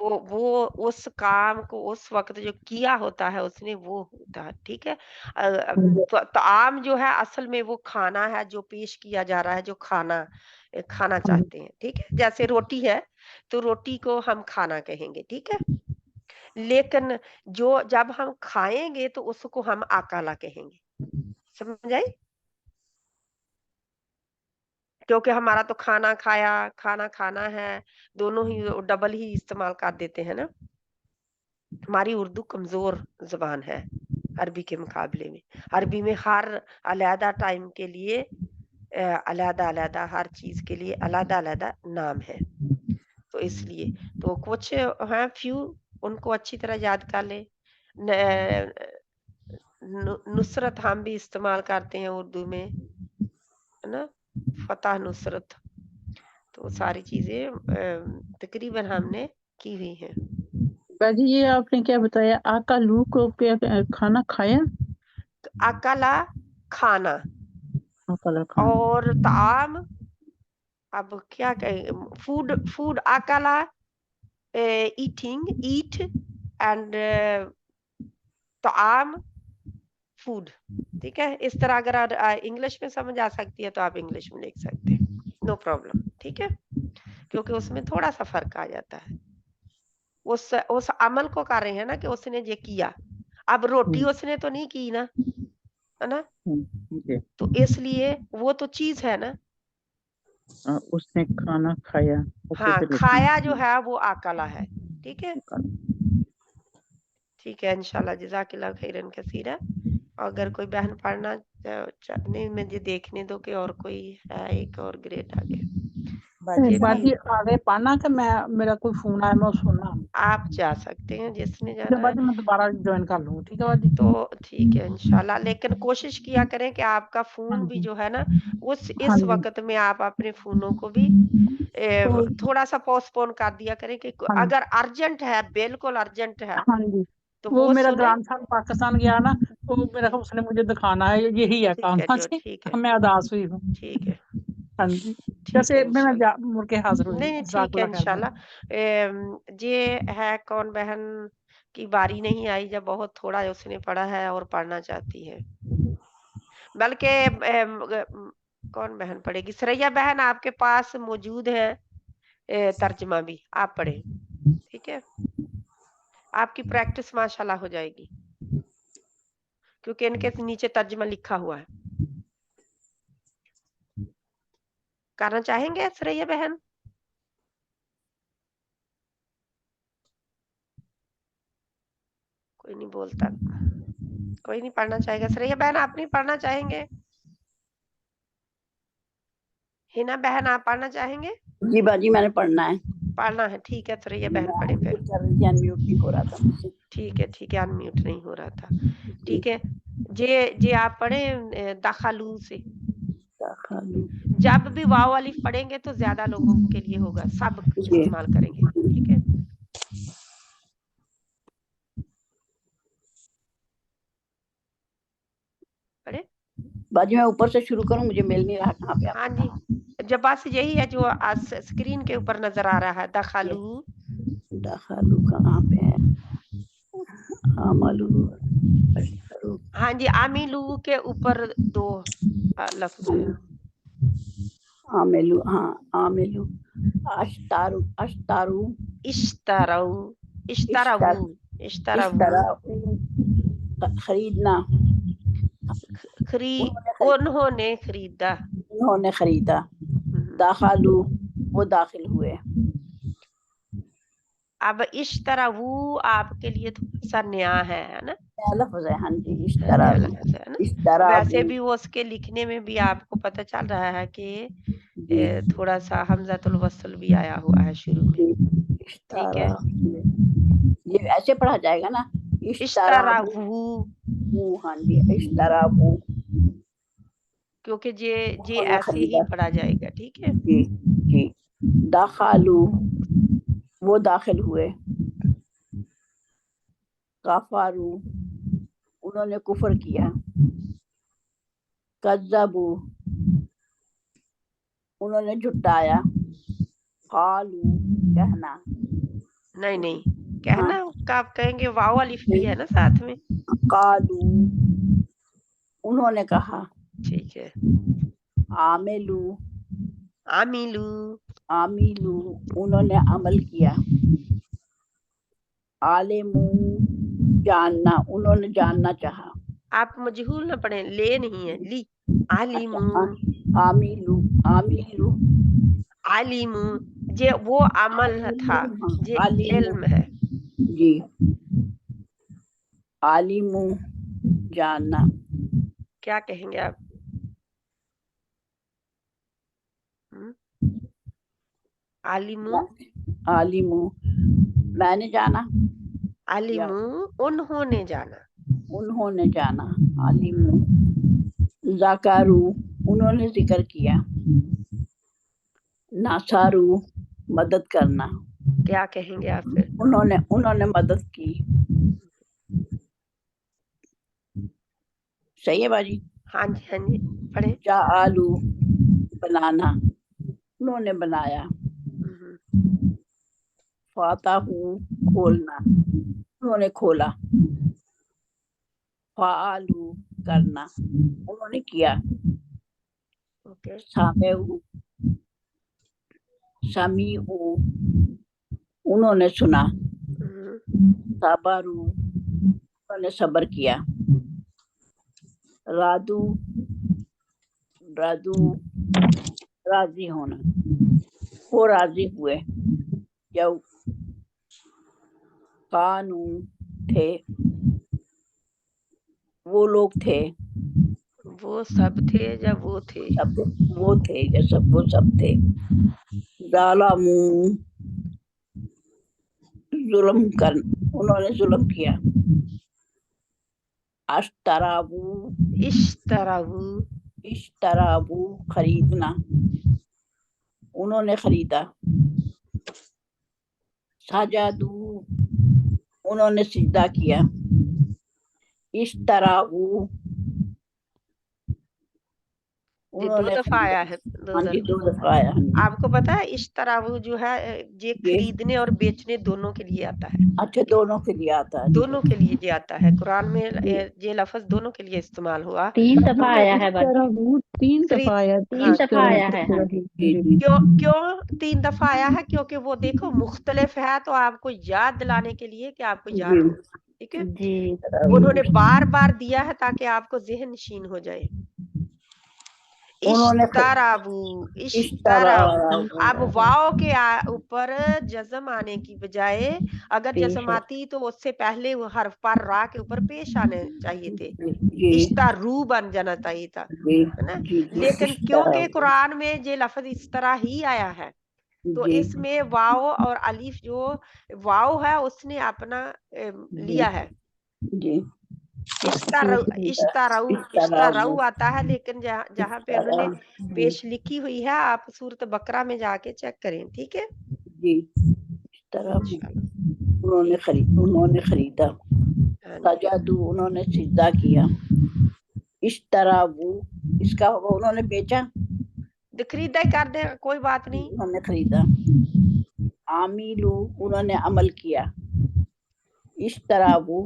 वो उस काम को उस वक्त जो किया होता है उसने, वो होता है, ठीक है? तो आम जो है असल में वो खाना है जो पेश किया जा रहा है, जो खाना चाहते हैं, ठीक है? जैसे रोटी है तो रोटी को हम खाना कहेंगे, ठीक है? लेकिन जो जब हम खाएंगे तो उसको हम अकाला कहेंगे, समझ आई? क्योंकि हमारा तो खाना खाया, खाना खाना है, दोनों ही डबल ही इस्तेमाल कर देते हैं ना। हमारी उर्दू कमजोर जबान है अरबी के मुकाबले में। अरबी में हर अलहदा टाइम के लिए अलहदा अलहदा, हर चीज के लिए अलहदा अलहदा नाम है। तो इसलिए तो कुछ हैं फ्यू, उनको अच्छी तरह याद कर ले। नुसरत हम भी इस्तेमाल करते हैं उर्दू में, है ना? फतह नुसरत, तो सारी चीजें तकरीबन हमने की हुई हैं। बाजी ये आपने क्या बताया, आकालू को क्या खाना खाया? अकला खाना, अकला खाना। और ताम, अब क्या कहें, फूड, फूड अकला ईटिंग, ईट, एंड ताम फूड, ठीक है? इस तरह अगर इंग्लिश में समझ आ सकती है तो आप इंग्लिश में लिख सकते हैं, नो प्रॉब्लम, ठीक है? क्योंकि उसमें थोड़ा सा फर्क आ जाता है। उस अमल को कर रहे हैं ना कि उसने ये किया। अब रोटी उसने तो नहीं की ना, है ना? तो इसलिए वो तो चीज है ना। उसने खाना खाया। हाँ, खाया जो है वो अकला है, ठीक है? ठीक है, इंशाल्लाह जज़ाकल्लाह खैरन कसीरा। अगर कोई बहन पढ़ना नहीं, मुझे देखने दो कि और कोई है, एक और ग्रेड आगे। ये बाजी भी आगे पढ़ना कि मैं, मेरा कोई फोन आया मैं सुनना। आप जा सकते हैं जिसने जाना है। बाजी मैं दोबारा ज्वाइन कर लूँ, ठीक है बाजी? तो ठीक है इंशाल्लाह, लेकिन कोशिश किया करें कि आपका फोन भी जो है ना, इस वक्त में आप अपने फोनों को भी थोड़ा सा पोस्टपोन कर दिया करें कि अगर अर्जेंट है, बिल्कुल अर्जेंट है, हाँ जी, तो वो मेरा सुने। ग्रैंडसन पाकिस्तान गया ना, तो मेरा उसने मुझे दिखाना है, यही है काम। ठीक है जो, ठीक है, मैं अदास हुई हूँ। ठीक है, हाँ जी, ठीक जैसे है मैं इंशाल्लाह। मुड़ के हाजिर हुई। नहीं ठीक है इंशाल्लाह। ये है कौन बहन की बारी नहीं आई, जब बहुत थोड़ा उसने पढ़ा है और पढ़ना चाहती है, बल्कि कौन बहन पढ़ेगी? सरैया बहन आपके पास मौजूद है तर्जमा भी, आप पढ़े, ठीक है? आपकी प्रैक्टिस माशाल्लाह हो जाएगी। क्योंकि इनके नीचे तर्जमा लिखा हुआ है। करना चाहेंगे श्रेया बहन? कोई नहीं बोलता, कोई नहीं पढ़ना चाहेगा। श्रेया बहन आप नहीं पढ़ना चाहेंगे? हिना बहन आप पढ़ना चाहेंगे? जी बाजी मैंने पढ़ना है। पढ़ना है, ठीक है श्रेया बहन पढ़े फिर। अनम्यूट नहीं हो रहा था मुझसे। ठीक है, अनम्यूट नहीं हो रहा था। ठीक है, जे आप पढ़े दखालू से। जब भी वाव अलिफ पढ़ेंगे तो ज्यादा लोगों के लिए होगा, सब इस्तेमाल करेंगे। ठीक है, पढ़े बाजी मैं ऊपर से शुरू करूं, मुझे मिल नहीं रहा कहाँ पे। हाँ जी, जब बस यही है जो आज स्क्रीन के ऊपर नजर आ रहा है। दखालू, दखालू कहाँ पे है? आमलू, हाँ जी, आमिलू के ऊपर 2 लफ्ज है। आमिलू, हाँ आमिलू, अश्तारू, अश्तारू, इश्तराऊ, इश्तराऊ, इश्तराऊ, खरीदना, उन्होंने खरीदा, उन्होंने खरीदा। दाखलू, वो दाखिल हुए। अब इश्तराऊ आपके लिए थोड़ा सा नया है ना? लफ्ज़ है, हाँ जी, इश्तरा, इश्तरा। वैसे भी वो उसके लिखने में भी आपको पता चल रहा है कि थोड़ा सा हमज़तुल वस्ल भी आया हुआ है शुरू में। ठीक है, ये ऐसे पढ़ा जाएगा ना, इश्तराहू, हाँ जी, इश्तराहू, क्योंकि ये ऐसे ही पढ़ा जाएगा। ठीक है जी जी। दाखलू, वो दाखिल हुए। काफारू, उन्होंने कुफर किया। कज़्ज़बू, उन्होंने झुटाया। कालू, कहना, नहीं कहना का आप कहेंगे, वाव अलिफ भी है ना साथ में। कालू, उन्होंने कहा। ठीक है, आमिलू, आमिलू, आमिलू, उन्होंने अमल किया। आलिमू, जानना, उन्होंने जानना चाहा। आप मजहूल न पढ़े, ले नहीं है, ली। आलिमू, आमिलू, आमिलू, आलिमू, जे वो अमल था, जे इल्म है जी। आलिमू, जानना, क्या कहेंगे आप? आलिमू, आलिमू, मैंने जाना। आलिमू, उन्होंने जाना, उन्होंने जाना। आलिमू, ज़कारू, उन्होंने जिक्र किया। नासारू, मदद करना, क्या कहेंगे आप फिर? उन्होंने मदद की। सही है बाजी? हाँ जी पढ़े। जाआलू, बनाना, उन्होंने बनाया। फाताहू, खोलना, उन्होंने खोला। फालू, करना, उन्होंने किया। ओके। सामेऊ, समीऊ, उन्होंने सुना। सबरू, उन्होंने सब्र किया। रादू, रादू, राजी होना, वो राजी हुए। जब कानू, थे, वो लोग थे। वो सब थे या वो थे? वो थे या वो सब थे। ज़ालमू, जुल्म कर, उन्होंने जुल्म किया। अश्तराबू, इश्तराबू, इश्तराबू, खरीदना, उन्होंने खरीदा। सजदू, उन्होंने सिजदा किया। इश्तराबू, दो दफा आया है। दो दफा आया है। आपको पता है इश्तराबू जो है ये खरीदने और बेचने दोनों के लिए आता है। अच्छा, दोनों के लिए आता है। दोनों के लिए ये आता है, कुरान में ये लफ्ज दोनों के लिए इस्तेमाल हुआ। 3 दफा आया है। 3 दफा आया, 3 दफा आया है। क्यों 3 दफा आया है? क्योंकि वो देखो मुख्तलिफ है, तो आपको याद दिलाने के लिए कि आपको याद हो। ठीक है। जी उन्होंने बार बार दिया है ताकि आपको ज़हन नशीन हो जाए। उन्होंने इश्तराबू, इश्तराबू। अब वाव के ऊपर जज़म आने की बजाय अगर जज़म आती तो उससे पहले वो हर्फ पर रा के ऊपर पेश आने चाहिए थे, जी इश्तरू बन जाना चाहिए था, जी है ना। जी जी लेकिन क्योंकि इश्तराबू कुरान में ये लफ्ज इस तरह ही आया है तो जी इसमें वाव और अलिफ जो वाव है उसने अपना जी लिया है। जी इश्तरऊ इश्तरऊ इश्तराबू आता है, लेकिन जहाँ पे उन्होंने जी पेश लिखी हुई है आप सूरत बकरा में जाके चेक करें, ठीक है। जी इश्तराबू इंशाल्लाह, उन्होंने खरीदा हाँ जी। सजदू उन्होंने सिजदा किया इश्तराबू इसका होगा उन्होंने बेचा तो खरीदारी कर दे, कोई बात नहीं। उन्होंने खरीदा आमिलू उन्होंने अमल किया इश्तराबू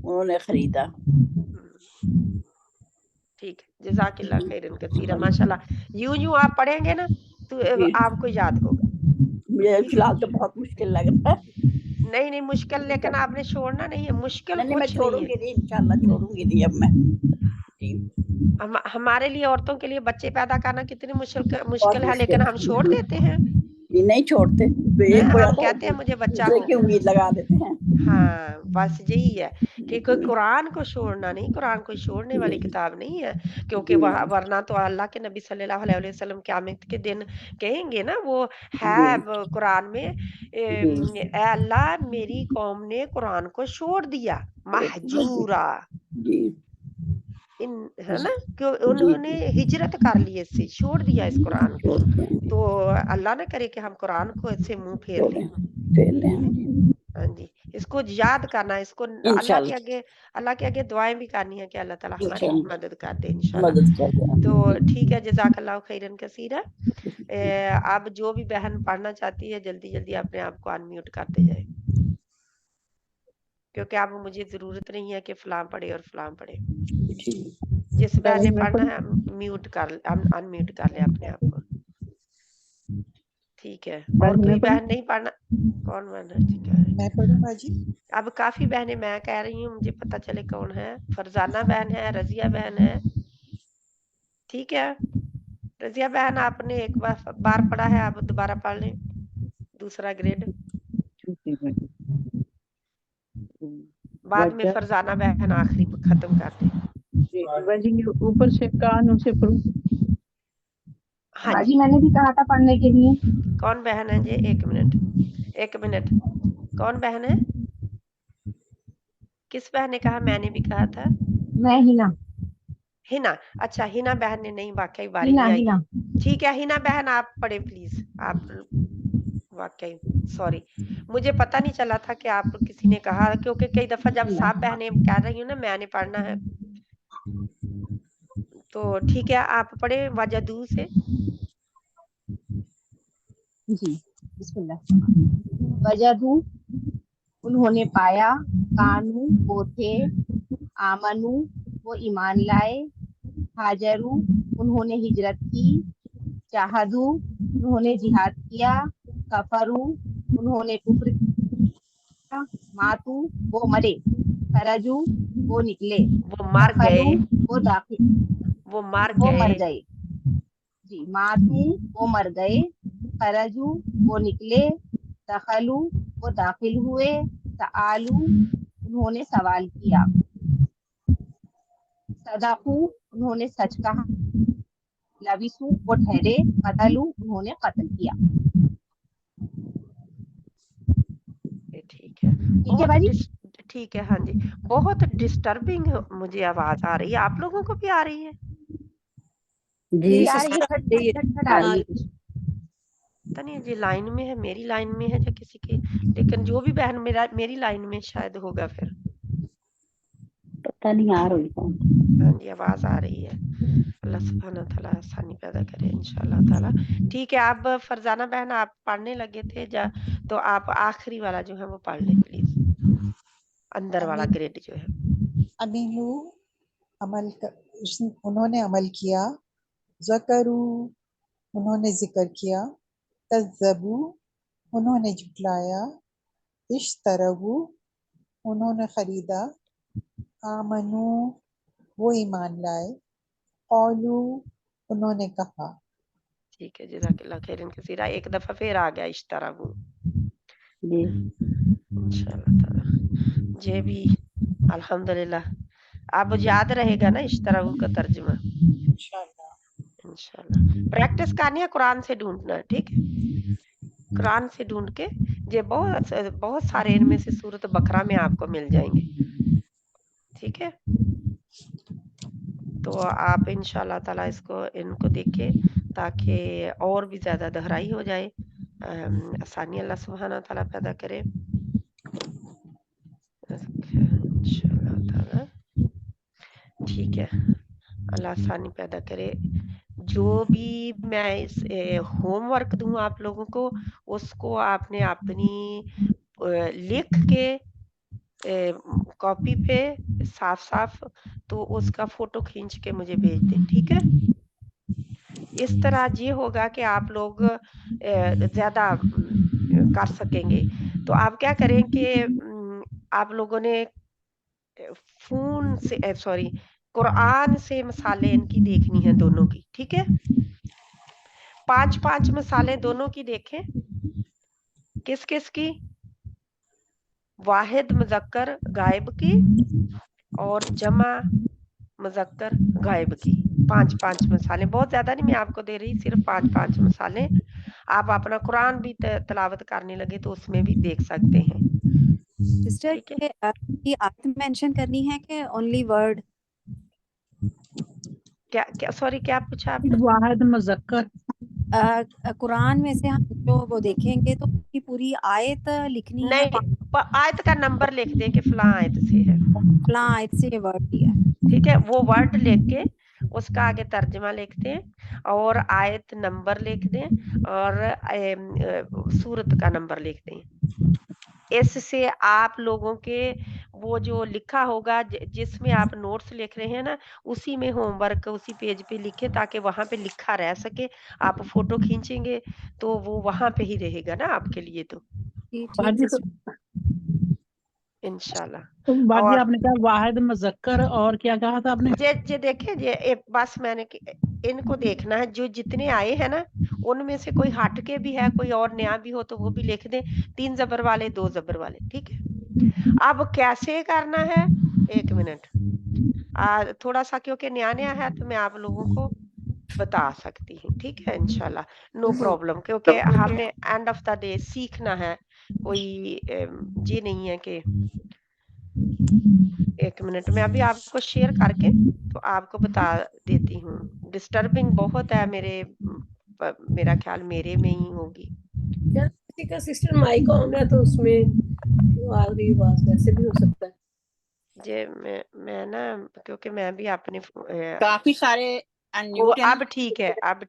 उन्होंने खरीदा ठीक है, जज़ाकिल्लाह खैरन कसीरा, माशाल्लाह। यूं आप पढ़ेंगे ना तो जी आपको याद होगा। मुझे फिलहाल तो बहुत मुश्किल लग रहा है नहीं मुश्किल, लेकिन आपने छोड़ना नहीं है, मुश्किल नहीं मैं कुछ नहीं है। छोड़ूंगी नहीं इंशाल्लाह छोड़ूंगी नहीं अब मैं जी हमारे लिए औरतों के लिए बच्चे पैदा करना कितनी बहुत मुश्किल है, लेकिन हम छोड़ जी देते हैं। जी नहीं छोड़ते तो एक हैं, हो हम जाता है कहते हैं मुझे बच्चा दूसरे हो। की उम्मीद लगा देते हैं हाँ बस यही है कि कोई कुरान को छोड़ना नहीं, कुरान कोई छोड़ने वाली किताब नहीं है, क्योंकि वरना तो अल्लाह के नबी सल्लल्लाहु अलैहि वसल्लम क़यामत के दिन कहेंगे ना, वो है कुरान में, ए अल्लाह मेरी कौम ने कुरान को छोड़ दिया महजूरा, जी इन है ना, क्यों उन्होंने हिजरत कर ली, इससे छोड़ दिया इस कुरान को। तो अल्लाह ना करे कि हम कुरान को इससे मुंह फेर लें। हाँ जी, इसको याद करना, इसको अल्लाह के आगे दुआएं भी करनी है कि अल्लाह ताला हमारी मदद कर दे इंशाल्लाह। तो ठीक है, जज़ाकल्लाह खैरन कसीरा। अब जो भी बहन पढ़ना चाहती है जल्दी जल्दी अपने आप को अनम्यूट करते जाए, क्योंकि अब मुझे जरूरत नहीं है कि फलां पढ़े और फलां पढ़े। जिस बहन ने पढ़ना है अनम्यूट कर ले अपने आप को, ठीक है। और कोई बहन नहीं पढ़ना, कौन बहन मैं पढ़ूं बाजी? अब काफी बहनें मैं कह रही हूँ, मुझे पता चले कौन है। फरजाना बहन है, रजिया बहन है, ठीक है। रजिया बहन आपने एक बार पढ़ा है, आप दोबारा पढ़ लें, दूसरा ग्रेड। बाद में फरजाना बहन आखिरी खत्म कर दे। ऊपर से कान से पढ़ो। हाँ बाजी मैंने भी कहा था पढ़ने के लिए। कौन बहन है जी? एक मिनट, कौन बहन है? किस बहन ने कहा? मैंने भी कहा था। मैं हिना, अच्छा हिना बहन ने नहीं, वाकई बारी हिना नहीं आई। ठीक है हिना बहन आप पढ़े प्लीज, आप वाकई सॉरी, मुझे पता नहीं चला था कि आप किसी ने कहा, क्योंकि कई दफा जब सब बहनें कह रही हूँ ना मैंने पढ़ना है, तो ठीक है आप पढ़े वजदू से। जी बिस्मिल्लाह। वजदू उन्होंने पाया, कानू वो थे, आमनू वो ईमान लाए, हाजरू उन्होंने हिजरत की, चाहदू उन्होंने जिहाद किया, कफरू उन्होंने कुफ्र किया, मातू वो मरे, खरजू वो निकले, वो मर गए, वो दाखिल वो मर गए। जी मातू वो मर गए, खरजू वो निकले, दखलू वो दाखिल हुए, सआलू उन्होंने सवाल किया, सदाकू उन्होंने सच कहा, लबिसू वो ठहरे, कतलू उन्होंने कत्ल किया। ठीक है ठीक है ठीक है। हाँ जी, बहुत डिस्टर्बिंग मुझे आवाज आ रही है, आप लोगों को भी आ रही है? जी आ रही है, खट आ रही है। पता नहीं जी लाइन में है, मेरी लाइन में है या किसी की, लेकिन जो भी बहन मेरी लाइन में शायद होगा, फिर पता नहीं आ रही है। हाँ जी आवाज आ रही है। अल्लाह सुब्हाना तआला आसानी पैदा करे इंशाल्लाह ताला। ठीक है, आप फरजाना बहन आप पढ़ने लगे थे तो आप आखिरी वाला जो है वो पढ़ लें प्लीज, अंदर वाला ग्रेड जो है। अमीलू उन्होंने अमल किया, ज़करू उन्होंने जिक्र किया, कज़्ज़बू उन्होंने झुटलाया, इश्तरबू انہوں نے خریدا، آمنو وہ ایمان لائے، قولو انہوں نے کہا. ٹھیک ہے، جزاک اللہ خیرن کثیرہ. ایک دفعہ پھر آ گیا اشتراہو جی انشاءاللہ تعالی. یہ بھی الحمدللہ اب یاد رہے گا نا اشتراہو کا ترجمہ انشاءاللہ. انشاءاللہ. پریکٹس کرنی ہے، قرآن سے ڈھونڈنا ہے، ٹھیک ہے، قرآن سے ڈھونڈ کے یہ بہت سارے ان میں سے سورۃ بقرہ میں آپ کو مل جائیں گے، ٹھیک ہے. تو آپ انشاءاللہ تعالی ان کو دیکھیں تاکہ اور بھی زیادہ دہرائی ہو جائے، آسانی اللہ سبحانہ و تعالیٰ پیدا کرے انشاءاللہ تعالی. ٹھیک ہے، اللہ آسانی پیدا کرے. جو بھی میں اس ہوم ورک دوں آپ لوگوں کو، اس کو آپ نے اپنی لکھ کے کاپی پہ صاف صاف تو اس کا فوٹو کھینچ کے مجھے بھیج دیں، ٹھیک ہے. اس طرح یہ ہوگا کہ آپ لوگ زیادہ کر سکیں گے. تو آپ کیا کریں کہ آپ لوگوں نے فون سے قرآن سے مثالیں ان کی دیکھنی ہے دونوں کی، ٹھیک ہے. 5 مثالیں دونوں کی دیکھیں. کس کس کی؟ واحد مذکر غائب کی اور جمع مذکر غائب کی. 5 مثالیں، بہت زیادہ نہیں میں آپ کو دے رہی، صرف 5 مثالیں. آپ اپنا قرآن بھی تلاوت کرنے لگے تو اس میں بھی دیکھ سکتے ہیں، سسٹر ٹھیک ہے. یہ آیت مینشن کرنی ہے کہ اونلی ورڈ؟ کیا سوری کیا پوچھا آپ نے؟ واحد مذکر قرآن میں سے ہم جو وہ دیکھیں گے تو اس کی پوری آیت لکھنی ہے، نہیں، آیت کا نمبر لکھ دیں کہ فلاں آیت سے ہے، فلاں آیت سے یہ ورڈ دیا ہے. ٹھیک ہے. وہ ورڈ لکھ کے اس کا آگے ترجمہ لکھ دیں اور آیت نمبر لکھ دیں اور سورت کا نمبر لکھ دیں. اس سے آپ لوگوں کے وہ جو لکھا ہوگا جس میں آپ نوٹس لکھ رہے ہیں نا، اسی میں ہوم ورک اسی پیج پہ لکھیں تاکہ وہاں پہ لکھا رہ سکے. آپ فوٹو کھینچیں گے تو وہ وہاں پہ ہی رہے گا نا آپ کے لیے. تو ٹھیک باجی سسٹر. انشاءاللہ. باجی اور آپ نے کہا واحد مذکر اور کیا کہا تھا آپ نے؟ یہ دیکھیں بس میں نے ان کو دیکھنا ہے جو جتنے آئے ہیں نا، ان میں سے کوئی ہٹ کے بھی ہے، کوئی اور نیا بھی ہو تو وہ بھی لکھ دیں. 3 زبر والے 2 زبر والے، ٹھیک ہے. اب کیسے کرنا ہے، 1 منٹ تھوڑا سا کیونکہ نیا ہے تو میں آپ لوگوں کو بتا سکتی ہوں، ٹھیک ہے. انشاءاللہ نو پرابلم، کیونکہ ہم نے اینڈ آف دا ڈے سیکھنا ہے. کوئی یہ نہیں ہے کہ 1 منٹ میں ابھی آپ کو شیئر کر کے تو آپ کو بتا دیتی ہوں. ڈسٹربنگ بہت ہے میرا خیال میرے میں ہی ہوگی. کسی کا سسٹر مائک آن ہے تو اس میں آ رہی آواز، ویسے بھی ہو سکتا ہے. میں نا کیونکہ میں بھی اپنے کافی سارے انمیوٹ ہیں نا. اب ٹھیک ہے، اب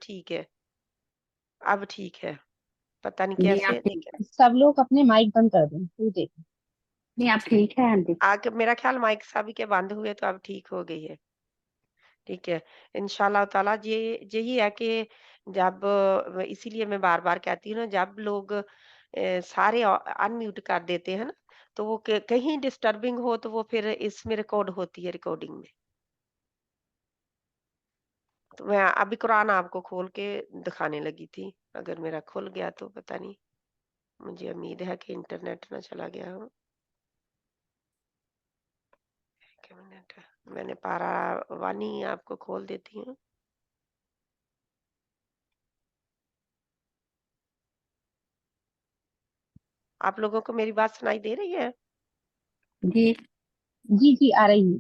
ٹھیک ہے، پتہ نہیں جی کیسے. آپ ٹھیک ہے، سب لوگ اپنے مائک بند کر دیں، پھر دیکھیں. نہیں آپ ٹھیک ہے آنٹی. آگے میرا خیال مائک سبھی کے بند ہوئے تو اب ٹھیک ہو گئی ہے، ٹھیک ہے. انشاءاللہ تعالیٰ یہی ہے کہ جب اسی لیے میں بار بار کہتی ہوں نا، جب لوگ سارے ان میوٹ کر دیتے ہیں نا تو وہ کہیں ڈسٹربنگ ہو تو وہ پھر اس میں ریکارڈ ہوتی ہے، ریکارڈنگ میں. تو میں ابھی قرآن آپ کو کھول کے دکھانے لگی تھی، اگر میرا کھل گیا تو پتہ نہیں، مجھے امید ہے کہ انٹرنیٹ نہ چلا گیا ہو. 1 منٹ میں نے پارا وانی آپ کو کھول دیتی ہوں. آپ لوگوں کو میری بات سنائی دے رہی ہے؟ جی جی جی آ رہی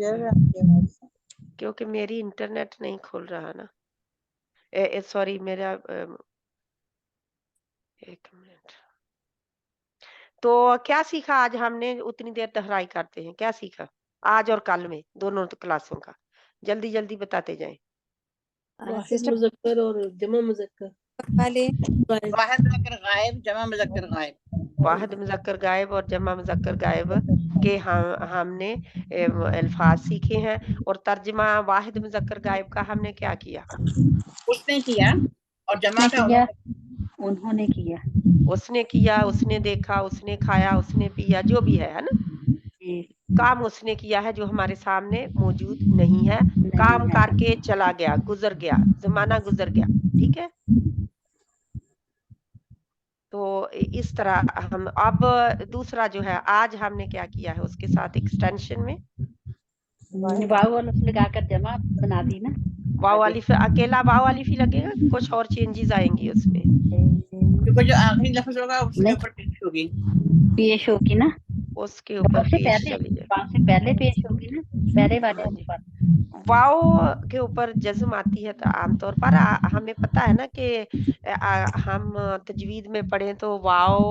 ہے. کیونکہ میری انٹرنیٹ نہیں کھل رہا نا. سوری میرا 1 منٹ. تو کیا سیکھا آج ہم نے؟ اتنی دیر دہرائی کرتے ہیں. کیا سیکھا آج اور کل میں دونوں کلاسوں کا؟ جلدی جلدی بتاتے جائیں. واحد سسٹر مذکر اور جمع مذکر. والے واحد مذکر غائب، جمع مذکر غائب. واحد مذکر غائب اور جمع مذکر غائب کے ہم نے الفاظ سیکھے ہیں. اور ترجمہ واحد مذکر غائب کا ہم نے کیا کیا؟ اس نے کیا اور جمع نے کا کیا उन्होंने किया। उसने किया, उसने देखा, उसने खाया, उसने पिया, जो भी है ना, जी काम उसने किया है जो हमारे सामने मौजूद नहीं है, नहीं काम है। करके चला गया, गुजर गया, जमाना गुजर गया। ठीक है, तो इस तरह हम अब दूसरा जो है, आज हमने क्या किया है उसके साथ एक्सटेंशन में वाव वाला लगाकर जमा बना दी ना वाव आगे। वाली अकेला वाव वाली फी लगेगा कि कुछ और चेंजेस आएंगी उसमें? क्योंकि जो आखिरी लफ्ज होगा उसके नहीं ऊपर पेश होगी। पेश होगी ना, उसके वाव ऊपर से पेश पहले, चली जाए। वाव से पहले पेश होगी ना, पहले वाले हाँ जी, पर। वाव के ऊपर जज्म आती है तो आमतौर पर हमें पता है ना कि हम तजवीद में पढ़ें तो वाव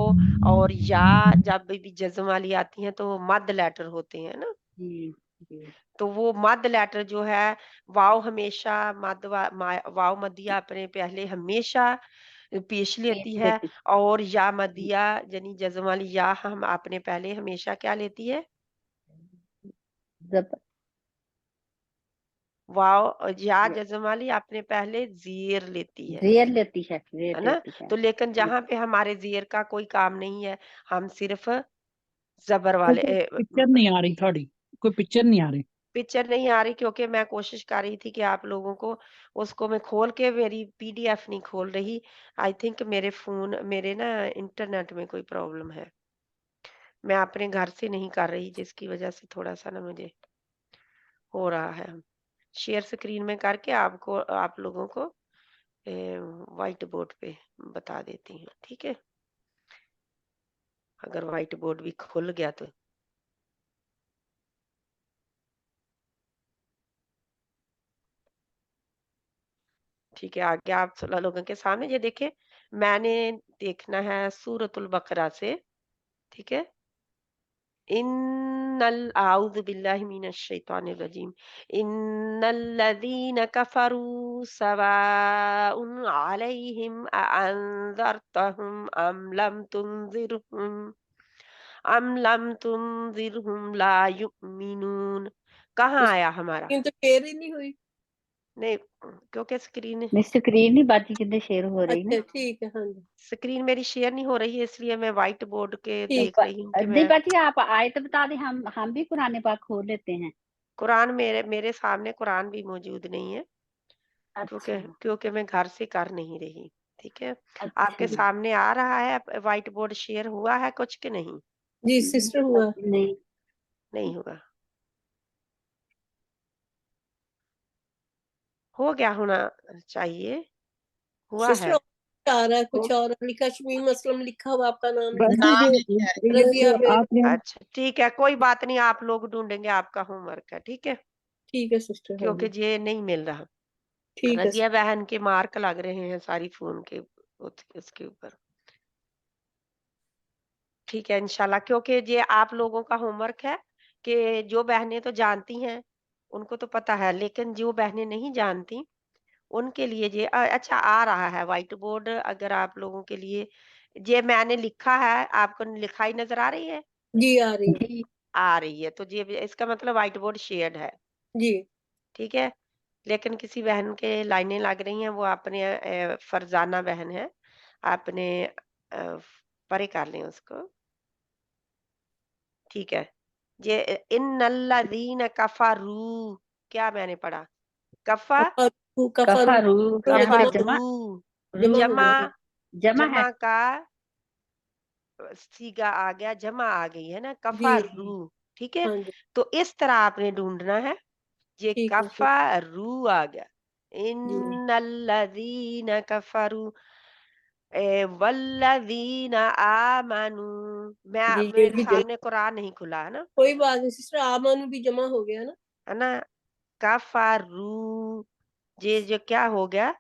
और या जब भी जज्म वाली आती हैं तो मद लेटर होते हैं ना, जी जी तो वो मद लेटर जो है, वाव हमेशा वाव मदिया अपने पहले हमेशा पेश लेती पेश है, लेती। और या मदिया यानी जज्म वाली या हम अपने पहले हमेशा क्या लेती है? जब वाव या जज्म वाली अपने पहले जीर लेती है जेर लेती है, जेर है ना? लेती है। तो लेकिन जहाँ पे हमारे जेर का कोई काम नहीं है, हम सिर्फ जबर वाले पिक्चर नहीं आ रही थोड़ी, कोई पिक्चर नहीं आ रही। पिक्चर नहीं आ रही क्योंकि मैं कोशिश कर रही थी कि आप लोगों को उसको मैं खोल के, मेरी पीडीएफ नहीं खोल रही। आई थिंक मेरे ना इंटरनेट में कोई प्रॉब्लम है, मैं अपने घर से नहीं कर रही, जिसकी वजह से थोड़ा सा ना मुझे हो रहा है। शेयर स्क्रीन में करके आप लोगों को व्हाइट बोर्ड पे बता देती हूँ, ठीक है? अगर व्हाइट बोर्ड भी खुल गया तो ठीक है। आगे आप 16 लोगों के सामने ये देखें, मैंने देखना है सूरतुल बकरा से, ठीक है? इन्नल आउज़ु बिल्लाहि मिनश शैतानिर रजीम। इन्नल लज़ीना कफ़रू सवाउन अलैहिम अअंज़रतहुम अम लम तुनज़िरहुम ला युमिनून। कहाँ आया हमारा? लेकिन तो शेर ही नहीं हुई। नहीं, क्योंकि स्क्रीन स्क्रीन नहीं बाजी कितने शेयर हो रही ना। अच्छा ठीक है, हाँ जी स्क्रीन मेरी शेयर नहीं हो रही है, इसलिए मैं व्हाइट बोर्ड के ठीक। देख रही हूँ कि मैं दीपा जी आप आए तो बता दें, हम भी कुरान पाक खोल लेते हैं। कुरान मेरे सामने कुरान भी मौजूद नहीं है, क्योंकि अच्छा क्योंकि मैं घर से कर नहीं रही। ठीक है, आपके अच्छा सामने आ रहा है व्हाइट बोर्ड शेयर हुआ है कुछ कि नहीं? जी सिस्टर हुआ। नहीं नहीं हुआ, हो गया होना चाहिए, हुआ सिस्टर है। आ रहा है कुछ और लिखा, शमीम असलम लिखा हुआ, आपका नाम बस लिखा, नाम ये नहीं है। रजिया बेग। आपने अच्छा ठीक है, कोई बात नहीं, आप लोग ढूंढेंगे, आपका होमवर्क है, ठीक है? ठीक है सिस्टर, हाँ क्योंकि जी ये नहीं मिल रहा। ठीक है रजिया बहन के मार्क लग रहे हैं सारी फोन के उसके ऊपर। ठीक है इंशाल्लाह, क्योंकि ये आप लोगों का होमवर्क है कि जो बहनें तो जानती हैं उनको तो पता है, लेकिन जो बहनें नहीं जानती उनके लिए ये अच्छा आ रहा है व्हाइट बोर्ड। अगर आप लोगों के लिए ये मैंने लिखा है, आपको लिखाई नजर आ रही है? जी आ रही है जी आ रही है, तो ये इसका मतलब व्हाइट बोर्ड शेयर्ड है, जी। ठीक है? लेकिन किसी बहन के लाइनें लग रही हैं, वो अपने फरजाना बहन है, आपने परे कर लें उसको, ठीक है? ये इन्नल्लज़ीना कफ़रू, क्या मैंने पढ़ा? कफरू कफरू कफरू यहाँ पे जमा जमा कफ़रू, रू जमा हो जमा गया। जमा है। जमा का सीगा आ गया, जमा आ गई है ना, जी कफ़रू, ठीक है? हाँ जी तो इस तरह आपने ढूंढना है, ये ठीक है कफ़रू आ गया। जी इन्नल्लज़ीना कफ़रू वल्लज़ीना आमनू। जी ये मेरे भी जमा, सामने कुरान नहीं खुला है ना, कोई बात नहीं सिस्टर, आमानु भी जमा हो गया ना, है ना? कफ़रू, ये जो क्या हो गया?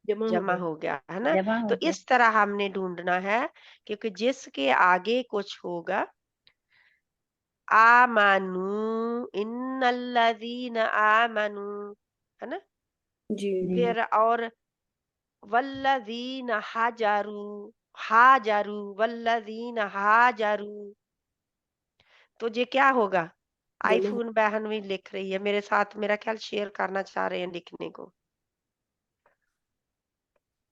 जमा हो जमा गया। हो गया है ना? जमा तो हो गया। इस तरह हमने ढूंढना है, क्योंकि जिसके आगे कुछ होगा, आमनू, इन्नल्लज़ीना आमनू, है ना? जी जी फिर और वल्लज़ीना हाजरू, हाजरू, वल्लज़ीना हाजरू, तो ये क्या होगा? जमा हो। आईफ़ोन बहन भी लिख रही है मेरे साथ, मेरा ख्याल शेयर करना चाह रहे हैं लिखने को।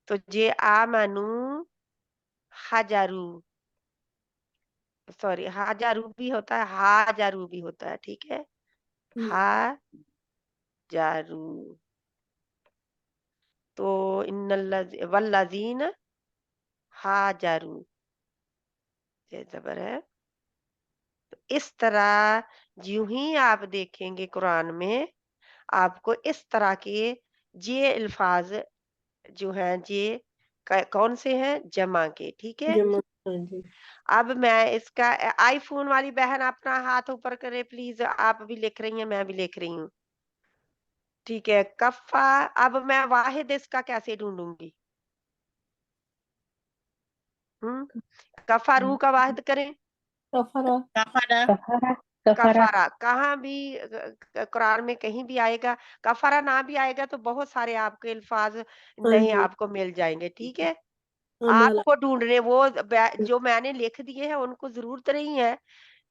तो ये आमनू हाजारू, सॉरी हाजारू भी होता है, हाजारू भी होता है, ठीक है, हाजारू। तो वल्लजीन हाजारू, ये जबर है। तो इस तरह यूं ही आप देखेंगे कुरान में आपको इस तरह के ये अल्फाज जो हैं ये कौन से हैं, जमा के, ठीक है। जमा, हाँ जी। अब मैं इसका आईफोन वाली बहन अपना हाथ ऊपर करे प्लीज, आप भी लिख रही हैं, मैं भी लिख रही हूँ, ठीक है। कफा, अब मैं वाहिद इसका कैसे ढूंढूंगी? कफारू का वाहिद करें, कफरा, कफरा, कफरा, कफरा, कफारा कहाँ भी कुरान में कहीं भी आएगा, कफारा ना भी आएगा तो बहुत सारे आपके अल्फाज हाँ नए जी। आपको मिल जाएंगे, ठीक है। अमाला, आपको ढूंढने वो जो मैंने लिख दिए हैं उनको जरूरत नहीं है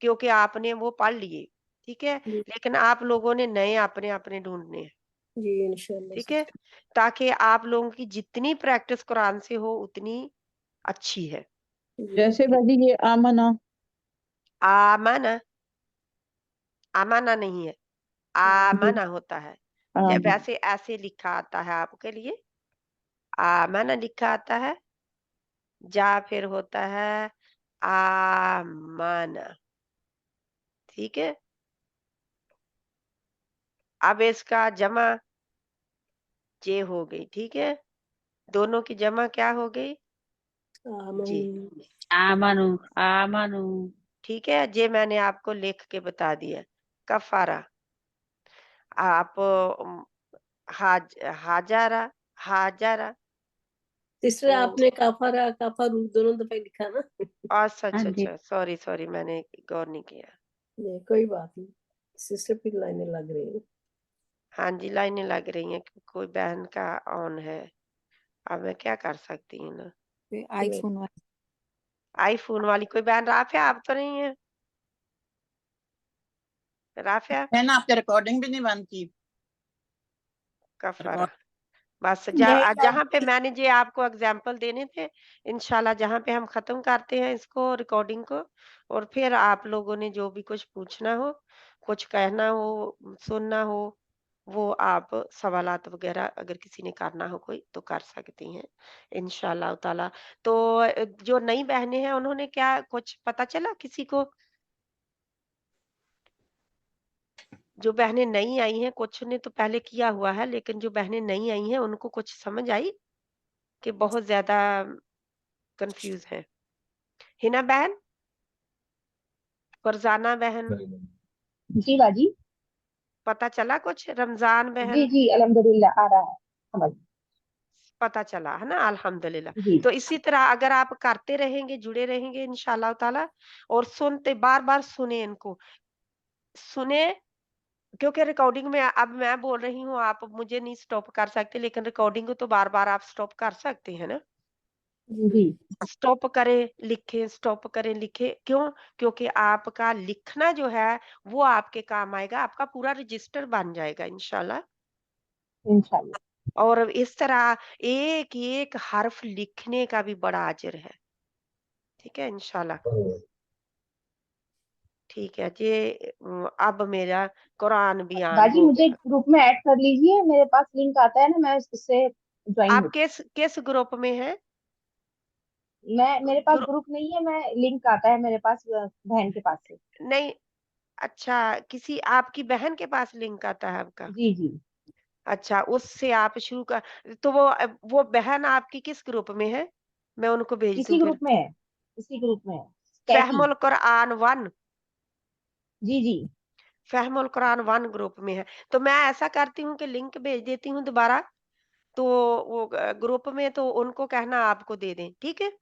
क्योंकि आपने वो पढ़ लिए, ठीक है, जी लेकिन आप लोगों ने नए अपने अपने ढूंढने हैं, जी इंशाल्लाह ठीक है, सिस्टर। ताकि आप लोगों की जितनी प्रैक्टिस कुरान से हो उतनी अच्छी है। जी जैसे दादी ये आमना, आमना, आमाना नहीं है, आमना होता है। वैसे ऐसे लिखा आता है आपके लिए, आमना लिखा आता है, या फिर होता है आमाना, ठीक है। अब इसका जमा जे हो गई, ठीक है, दोनों की जमा क्या हो गई, जे, आमनु, आमनु, ठीक है। जे मैंने आपको लिख के बता दिया। कफारा, आप हाजारा, हाजारा, सिस्टर तो आपने कफरा कफरू दोनों दफे लिखा ना। अच्छा हाँ अच्छा जी, अच्छा, सॉरी सॉरी, मैंने गौर नहीं किया। नहीं कोई बात नहीं, सिस्टर की लाइनें लग रही हैं। हाँ जी, लाइनें लग रही हैं कि कोई बहन का ऑन है, अब मैं क्या कर सकती हूँ ना। आईफोन वाला आईफोन वाली कोई बहन, राफिया आप तो नहीं है? राफिया, है ना, आपने रिकॉर्डिंग भी नहीं बंद की। कफारा, रिकॉर्ड बस नहीं जहाँ पे मैंने जे आपको एग्जाम्पल देने थे, इंशाल्लाह जहाँ पे हम खत्म करते हैं इसको रिकॉर्डिंग को, और फिर आप लोगों ने जो भी कुछ पूछना हो, कुछ कहना हो, सुनना हो, वो आप सवालात वगैरह अगर किसी ने करना हो कोई तो कर सकती हैं इंशाल्लाह ताला। तो जो नई बहनें हैं उन्होंने क्या कुछ पता चला किसी को? जो बहनें नई आई हैं, कुछ ने तो पहले किया हुआ है, लेकिन जो बहनें नई आई हैं उनको कुछ समझ आई कि बहुत ज्यादा कंफ्यूज है? हिना बहन, फरजाना बहन, जी बाजी, पता चला कुछ? रमजान जी बहन, जी अल्हम्दुलिल्लाह आ रहा है समझ। पता चला है ना, अल्हम्दुलिल्लाह। जी तो इसी तरह अगर आप करते रहेंगे, जुड़े रहेंगे इंशाल्लाह ताला, और सुनते बार बार सुने इनको, सुने, क्योंकि रिकॉर्डिंग में अब मैं बोल रही हूँ, आप मुझे नहीं स्टॉप कर सकते, लेकिन रिकॉर्डिंग को तो बार बार आप स्टॉप कर सकते हैं ना। जी स्टॉप करें, लिखें, स्टॉप करें, लिखें, क्यों? क्योंकि आपका लिखना जो है वो आपके काम आएगा, आपका पूरा रजिस्टर बन जाएगा इंशाल्लाह। इंशाल्लाह। और इस तरह एक एक हर्फ लिखने का भी बड़ा अजर है, ठीक है इंशाल्लाह। ठीक है जी। अब मेरा कुरान बयान बाजी हो मुझे गया। ग्रुप में ऐड कर लीजिए, मेरे पास लिंक आता है ना, मैं उससे ज्वाइन आप हूँ। किस ग्रुप में हैं? मैं, मेरे पास ग्रुप ग्रुप नहीं है, मैं लिंक आता है मेरे पास बहन के पास से। नहीं, अच्छा, किसी आपकी बहन के पास लिंक आता है आपका? जी जी, अच्छा, उससे आप शुरू कर, तो वो बहन आपकी किस ग्रुप में है? मैं उनको भेज दूं इसी फिर। ग्रुप में है, इसी ग्रुप में है, कैफी। फहमुल कुरान 1, जी जी फहमुल कुरान 1 ग्रुप में है। तो मैं ऐसा करती हूँ कि लिंक भेज देती हूँ दोबारा, तो वो ग्रुप में तो उनको कहना आपको दे दें, ठीक है?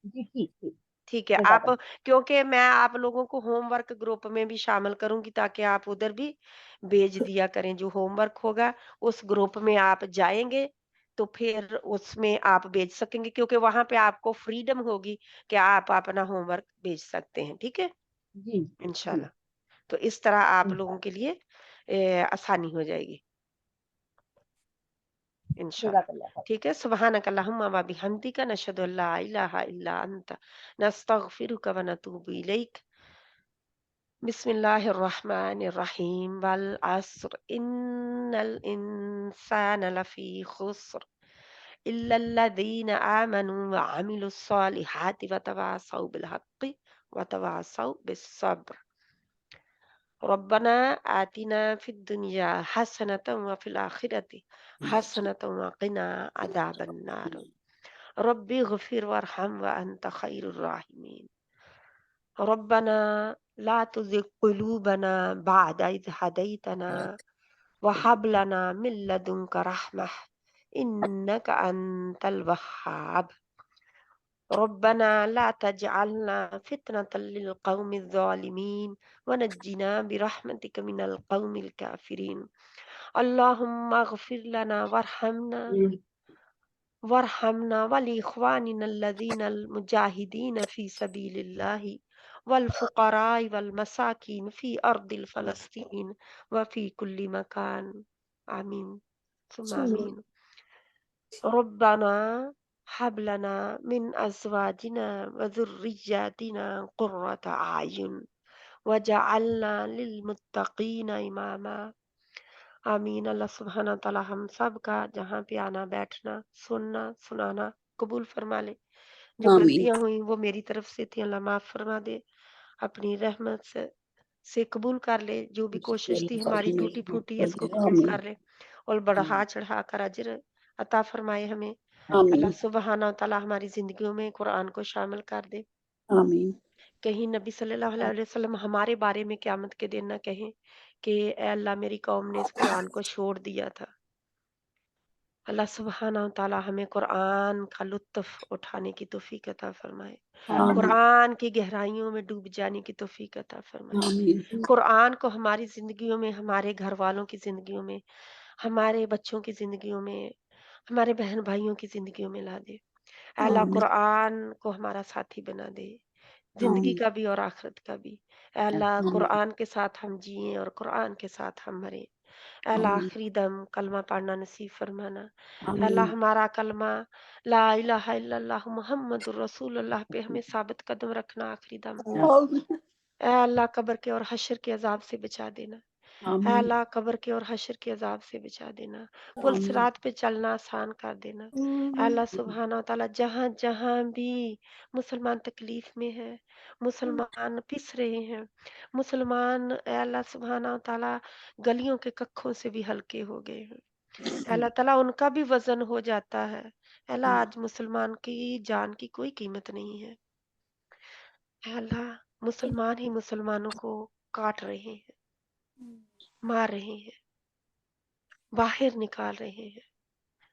जी, ठीक ठीक, ठीक है, आप, जज़ाकल्लाह। क्योंकि मैं आप लोगों को होमवर्क ग्रुप में भी शामिल करूँगी ताकि आप उधर भी भेज दिया करें, जो होमवर्क होगा उस ग्रुप में आप जाएँगे, तो फिर उसमें आप भेज सकेंगे, क्योंकि वहाँ पे आपको फ्रीडम होगी कि आप अपना होमवर्क भेज सकते हैं, ठीक है? जी जी इंशाल्लाह। तो इस तरह आप लोगों इंशाल्लाह। के लिए आसानी हो जाएगी इंशाल्लाह। जज़ाक अल्लाह खैर। ठीक है, सुब्हानक अल्लाहुम्मा व बिहम्दिका नशहदु अल्ला इलाहा इल्ला अंत नस्तगफिरुका व नतूबु इलैक। बिस्मिल्लाहिर रहमानिर रहीम वल अस्र इन्नल इंसाना लफी खुस्र इल्लल लज़ीना आमनू व अमिलुस सालिहाति व तवासौ बिल हक़्क़ि व तवासौ बिस सब्र। रब्बना आतिना फिद दुनिया हसनतन व फिल आखिरति हसनतन व क़िना अज़ाबन नार। रब्बि ग़फिर वरहम व अंत खैरुर राहिमीन। रब्बना ला तुज़िग़ क़ुलूबना बअद इज़ हदैतना व हब लना मिन लदुनका रहमह इन्नका अंतल वह्हाब। रब्बना ला तजअलना फितनतल लिल क़ौमिज़ ज़ालिमीन व नज्जिना बिरहमतिका मिनल क़ौमिल काफ़िरीन। अल्लाहुम्मा इग़फिर लना वरहमना वली इख़वानिना अल्लज़ीनल मुजाहिदीन फ़ी सबीलिल्लाहि वल फ़ुक़राइ वल मसाकीन फ़ी अर्दिल फ़लस्तीन व फ़ी कुल्लि मकान। आमीन सुम्मा आमीन। रब्बना हब लना मिन अज़वाजिना व ज़ुर्रिय्यातिना क़ुर्रता अयुन वजअलना लिलमुत्तक़ीना इमामा। आमीन। अल्लाह सुब्हाना तआला हम सब का जहाँ पे आना बैठना सुनना सुनाना कबूल फरमा ले। जो आमीन गलतियां हुई वो मेरी तरफ से थी, अल्लाह माफ फरमा दे, अपनी रहमत से कबूल कर ले। जो भी कोशिश थी हमारी टूटी फूटी इसको कबूल आमीन कर ले और बढ़ा चढ़ा कर अजर अता फरमाए हमें। आमीन अल्लाह सुब्हाना तआला हमारी जिंदगियों में कुरान को शामिल कर दे। आमीन कहीं नबी सल्लल्लाहु अलैहि वसल्लम हमारे बारे में क़यामत के दिन न कहें कि ए अल्लाह मेरी कौम ने इस कुरान को छोड़ दिया था। अल्लाह सुब्हाना तआला हमें कुरान का लुत्फ़ उठाने की तौफीक अता फरमाए। आमीन कुरान की गहराइयों में डूब जाने की तौफीक अता फरमाए। आमीन कुरान को हमारी जिंदगियों में, हमारे घर वालों की जिंदगियों में, हमारे बच्चों की जिंदगियों में, हमारे बहन भाइयों की जिंदगियों में ला दे। ऐ अल्लाह आमीन कुरान को हमारा साथी बना दे, जिंदगी का भी और आखिरत का भी। ऐ अल्लाह आमीन कुरान के साथ हम जिएं और कुरान के साथ हम मरें। ऐ अल्लाह आमीन आखिरी दम कलमा पढ़ना नसीब फरमाना। ऐ अल्लाह आमीन हमारा कलमा ला इलाहा इल्लल्लाह मुहम्मदुर रसूलुल्लाह पे हमें साबित कदम रखना आखिरी दम। ऐ अल्लाह कब्र के और हश्र के अजाब से बचा देना। ऐ आमीन अल्लाह कब्र के और हश्र के अजाब से बचा देना। पुल आमीन सिरात पे चलना आसान कर देना। ऐ अल्लाह सुब्हाना व तआला जहाँ जहाँ भी मुसलमान तकलीफ में है, मुसलमान पिस रहे हैं, मुसलमान ऐ अल्लाह सुब्हाना व तआला गलियों के कक्खों से भी हल्के हो गए हैं। ऐ अल्लाह तआला उनका भी वजन हो जाता है। ऐ अल्लाह आज मुसलमान की जान की कोई कीमत नहीं है। ऐ अल्लाह मुसलमान ही मुसलमानों को काट रहे हैं, मार रहे हैं, बाहर निकाल रहे हैं।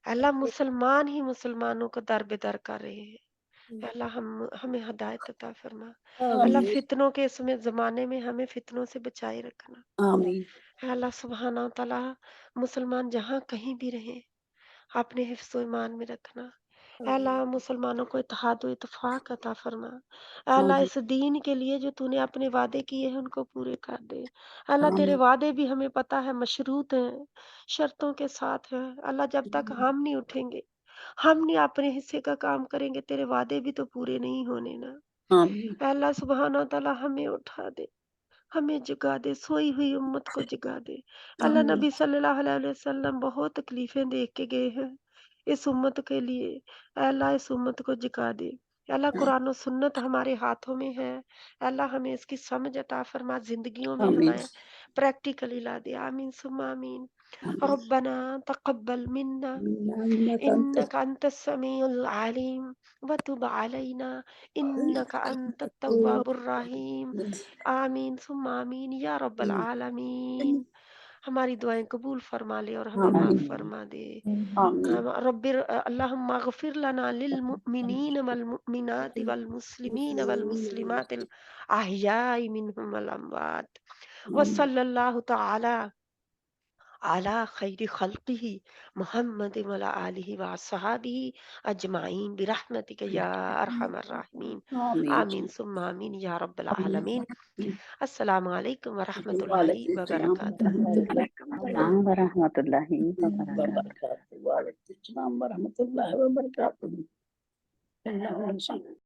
अल्लाह मुसलमान ही मुसलमानों को दर बेदर कर रहे हैं। अल्लाह हमें हिदायत अता फरमा। अल्लाह आमीन फितनों के इसमें जमाने में हमें फितनों से बचाए रखना। आमीन अल्लाह सुब्हाना व तआला मुसलमान जहाँ कहीं भी रहें अपने हिफ्ज़ व ईमान में रखना। ऐ अल्लाह मुसलमानों को इत्तेहाद व इत्तेफाक अता फरमा। ऐ अल्लाह आमीन इस दीन के लिए जो तूने अपने वादे किए हैं उनको पूरे कर दे। अल्लाह तेरे आमीन वादे भी हमें पता है मशरूत हैं, शर्तों के साथ हैं। अल्लाह जब तक हम नहीं उठेंगे, हम नहीं अपने हिस्से का काम करेंगे, तेरे वादे भी तो पूरे नहीं होने ना। आमीन ऐ अल्लाह सुब्हाना व तआला हमें उठा दे, हमें जगा दे, सोई हुई उम्मत को जगा दे। अल्लाह आमीन नबी सल्लल्लाहु अलैहि वसल्लम बहुत तकलीफें देख के गए हैं इस उम्मत के लिए। ऐ अल्लाह इस उम्मत को जगा दे। ऐ अल्लाह कुरान और सुन्नत हमारे हाथों में है। ऐ अल्लाह हमें इसकी समझ अता फरमा, जिंदगियों में आमीन हमें प्रैक्टिकली ला दे। आमीन सुम्मा आमीन। आमीन रब्बना तक़ब्बल मिन्ना इन्नका अंत इन्नका अंतस समीउल अलीम व तुब अलैना इन्नका अंतत तव्वाबुर रहीम। आमीन सुम्मा आमीन या रब्बल आलमीन। हमारी दुआएं कबूल फरमा ले और हमें माफ आमीन फरमा दे। आमीन रब्बिर अल्लाहुम्मा अग़फिर लना लिल मुमिनीन वल मुमिनाति वल मुस्लिमीन वल मुस्लिमातिल अहयाई मिनहुम वल अमवात व सल्लल्लाहु तआला अला खैरि खल्क़िही मुहम्मद व अला आलिहि व अस्हाबिही अजमाइन बिरहमतिका या अरहमर राहिमीन। आमीन आमीन सुम्मा आमीन या रब्बल आमीन आलमीन। अस्सलामु अलैकुम व रहमतुल्लाहि वालेकुम व अस्सलाम बरकातुहू। व रहमतुल्लाहि व बरकातुहू। وعلیکم السلام ورحمۃ اللہ وبرکاتہ.